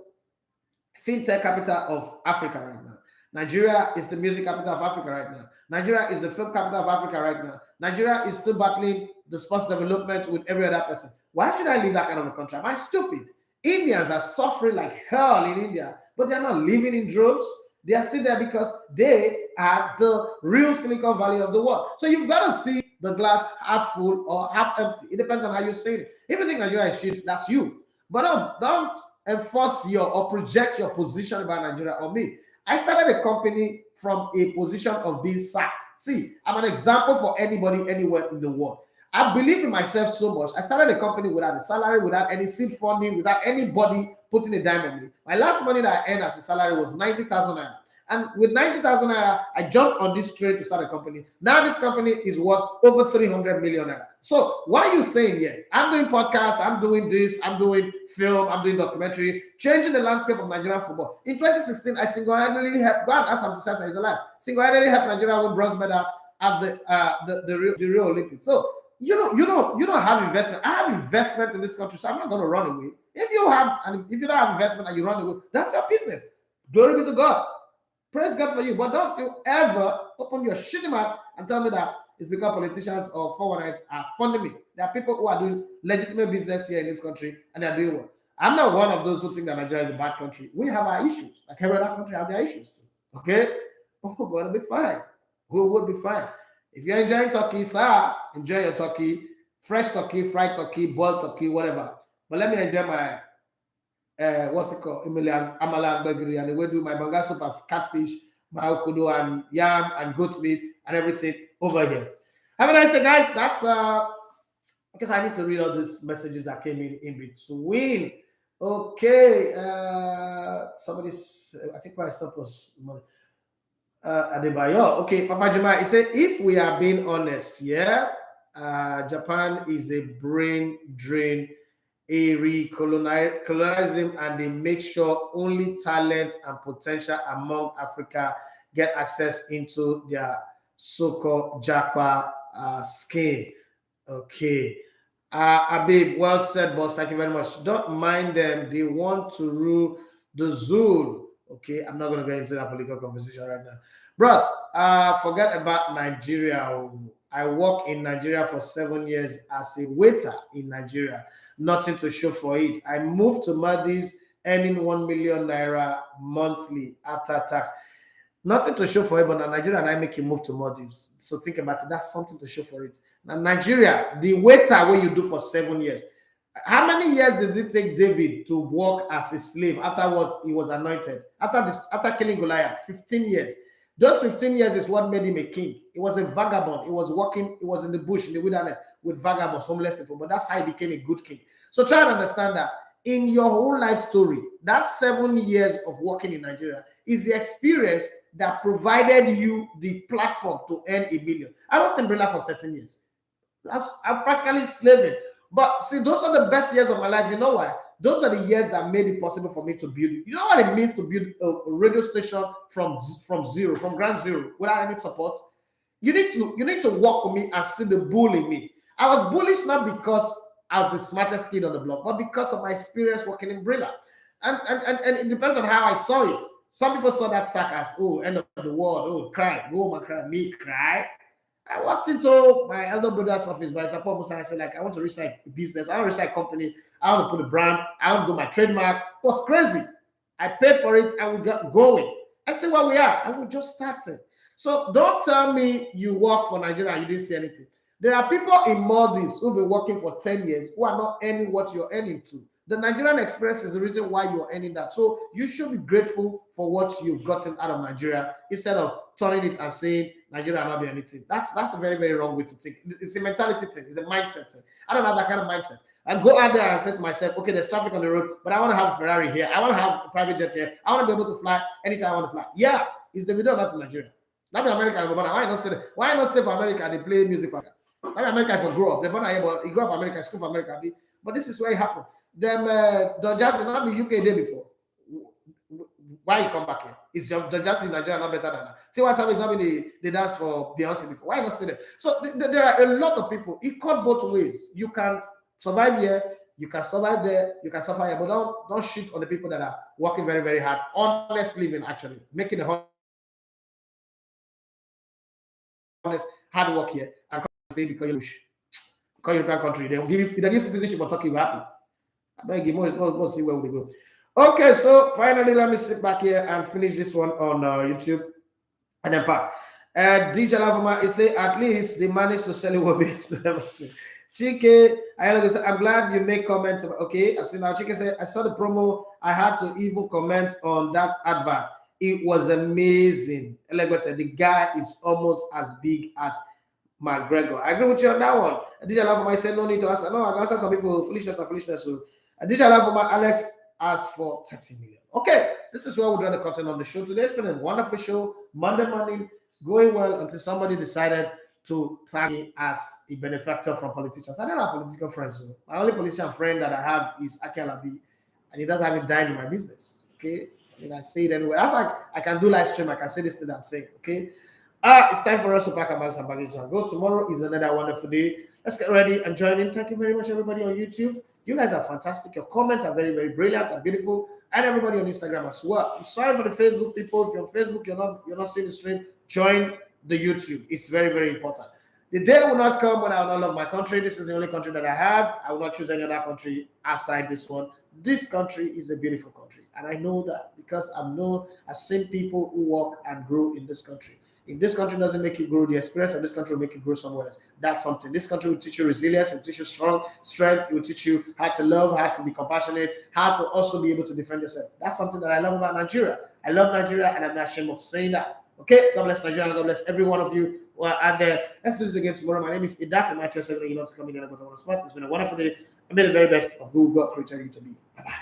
S4: fintech capital of Africa right now. Nigeria is the music capital of Africa right now. Nigeria is the film capital of Africa right now. Nigeria is still battling the sports development with every other person. Why should I leave that kind of a country? Am I stupid? Indians are suffering like hell in India, but they're not living in droves. They are still there because they are the real Silicon Valley of the world. So you've got to see the glass half full or half empty. It depends on how you say it. If you think Nigeria is shit, that's you. But don't enforce or project your position about Nigeria on me. I started a company from a position of being sacked. See, I'm an example for anybody anywhere in the world. I believe in myself so much. I started a company without a salary, without any seed funding, without anybody putting a dime on me. My last money that I earned as a salary was 90,000 naira. And with 90,000 naira, I jumped on this train to start a company. Now this company is worth over 300 million naira. So what are you saying here? I'm doing podcasts, I'm doing this, I'm doing film, I'm doing documentary, changing the landscape of Nigerian football. In 2016, I single-handedly helped, God ask some success, he's alive, single-handedly helped Nigeria win bronze medal at the Rio Olympics. So you don't have investment. I have investment in this country, so I'm not going to run away. If you don't have investment and you run away, that's your business. Glory be to God. Praise God for you. But don't you ever open your shitty mouth and tell me that it's because politicians or 419s are funding me. There are people who are doing legitimate business here in this country and they're doing well. I'm not one of those who think that Nigeria is a bad country. We have our issues. Like every other country have their issues too. Okay? Oh, we're going to be fine. We will be fine. If you're enjoying turkey, sir, enjoy your turkey. Fresh turkey, fried turkey, boiled turkey, whatever. But let me enjoy my what's it called? Amala and Begri, and we do my banga soup of catfish, my okudo and yam and goat meat and everything over here. Have a nice day, guys. That's because I need to read all these messages that came in between. Okay, somebody's I think my stop was Adebayo. Okay, Papa Juma, he said if we are being honest, Japan is a brain drain. Colonialism, and they make sure only talent and potential among Africa get access into their so-called Japa scheme. Okay. Abib, well said, boss. Thank you very much. Don't mind them. They want to rule the zoo. Okay, I'm not going to get into that political conversation right now. Bros, forget about Nigeria. I worked in Nigeria for 7 years as a waiter in Nigeria. Nothing to show for it. I moved to Maldives earning 1 million naira monthly after tax. Nothing to show for it, but now Nigeria and I make you move to Maldives. So think about it. That's something to show for it. Now Nigeria, the waiter what you do for 7 years. How many years did it take David to work as a slave after what he was anointed? After killing Goliath, 15 years. Those 15 years is what made him a king. He was a vagabond. He was walking, he was in the bush, in the wilderness with vagabonds, homeless people, but that's how he became a good king. So try to understand that in your whole life story, that 7 years of working in Nigeria is the experience that provided you the platform to earn 1 million. I worked in Umbrella for 13 years. I'm practically slaving. But see, those are the best years of my life. You know why? Those are the years that made it possible for me to build. You know what it means to build a radio station from zero, from ground zero, without any support? You need to work with me and see the bull in me. I was bullish not because I was the smartest kid on the block, but because of my experience working in Umbrella. And it depends on how I saw it. Some people saw that sack as, oh, end of the world, oh, cry, oh, my cry, me cry. I walked into my elder brother's office, but I support Musa. I said, like, I want to restart a business. I want to restart a company. I want to put a brand. I want to do my trademark. It was crazy. I paid for it and we got going. I see where we are. And we just started. So don't tell me you work for Nigeria and you didn't see anything. There are people in Maldives who've been working for 10 years who are not earning what you're earning to. The Nigerian experience is the reason why you're earning that. So you should be grateful for what you've gotten out of Nigeria instead of turning it and saying Nigeria not be anything. That's a very, very wrong way to think. It's a mentality thing. It's a mindset thing. I don't have that kind of mindset. I go out there and say to myself, okay, there's traffic on the road, but I want to have a Ferrari here. I want to have a private jet here. I want to be able to fly anytime I want to fly. Yeah, it's the video not in Nigeria. Not in America, but why not stay? Why not stay for America and they play music for America? Why America if you grow up? They're born here, but he grew up America, school for America. But this is where it happened. Them the jazz did not be UK day before. Why you come back here? Is the jazz in Nigeria not better than that? Tiwa Savage not been the dance for Beyonce before. Why not stay there? So there are a lot of people. It cut both ways. You can survive here, you can survive there, you can suffer here, but don't shit on the people that are working very, very hard. Honest living, actually, making a honest hard work here and say because you European country, they will give you the citizenship of Turkey, you're happy. I beg you, more see where we go. Okay, so finally, let me sit back here and finish this one on YouTube and then back. DJ Lavama is say at least they managed to sell it to everything. Chike, I'm glad you make comments. Okay, I see now. Chike said I saw the promo. I had to even comment on that advert. It was amazing. The guy is almost as big as McGregor. I agree with you on that one. DJ Lavama said no need to answer. No, I can answer some people foolishness. So DJ Lavama, Alex asked for 30 million. Okay, this is where we're doing the content on the show today. It's been a wonderful show. Monday morning, going well until somebody decided to tag me as a benefactor from politicians. I don't have political friends. So my only politician friend that I have is Akelabi, and he doesn't have it dying in my business. Okay, I mean, I say it anyway. That's like I can do live stream. I can say this thing that I'm saying. Okay, It's time for us to pack our bags and baggage and go. Tomorrow is another wonderful day. Let's get ready and join in. Thank you very much, everybody on YouTube. You guys are fantastic. Your comments are very, very brilliant and beautiful. And everybody on Instagram as well. I'm sorry for the Facebook people. If you're on Facebook, you're not seeing the stream, join the YouTube. It's very, very important. The day will not come when I will not love my country. This is the only country that I have. I will not choose any other country aside this one. This country is a beautiful country. And I know that because I've seen people who work and grow in this country. If this country doesn't make you grow, the experience of this country will make you grow somewhere else. That's something. This country will teach you resilience, it will teach you strength, it will teach you how to love, how to be compassionate, how to also be able to defend yourself. That's something that I love about Nigeria. I love Nigeria and I'm not ashamed of saying that. Okay, God bless Nigeria and God bless every one of you. Well, and let's do this again tomorrow. My name is Idaf and Matthew. So you love to come in and go to one spot. It's been a wonderful day. I made the very best of who God created you to be. Bye-bye.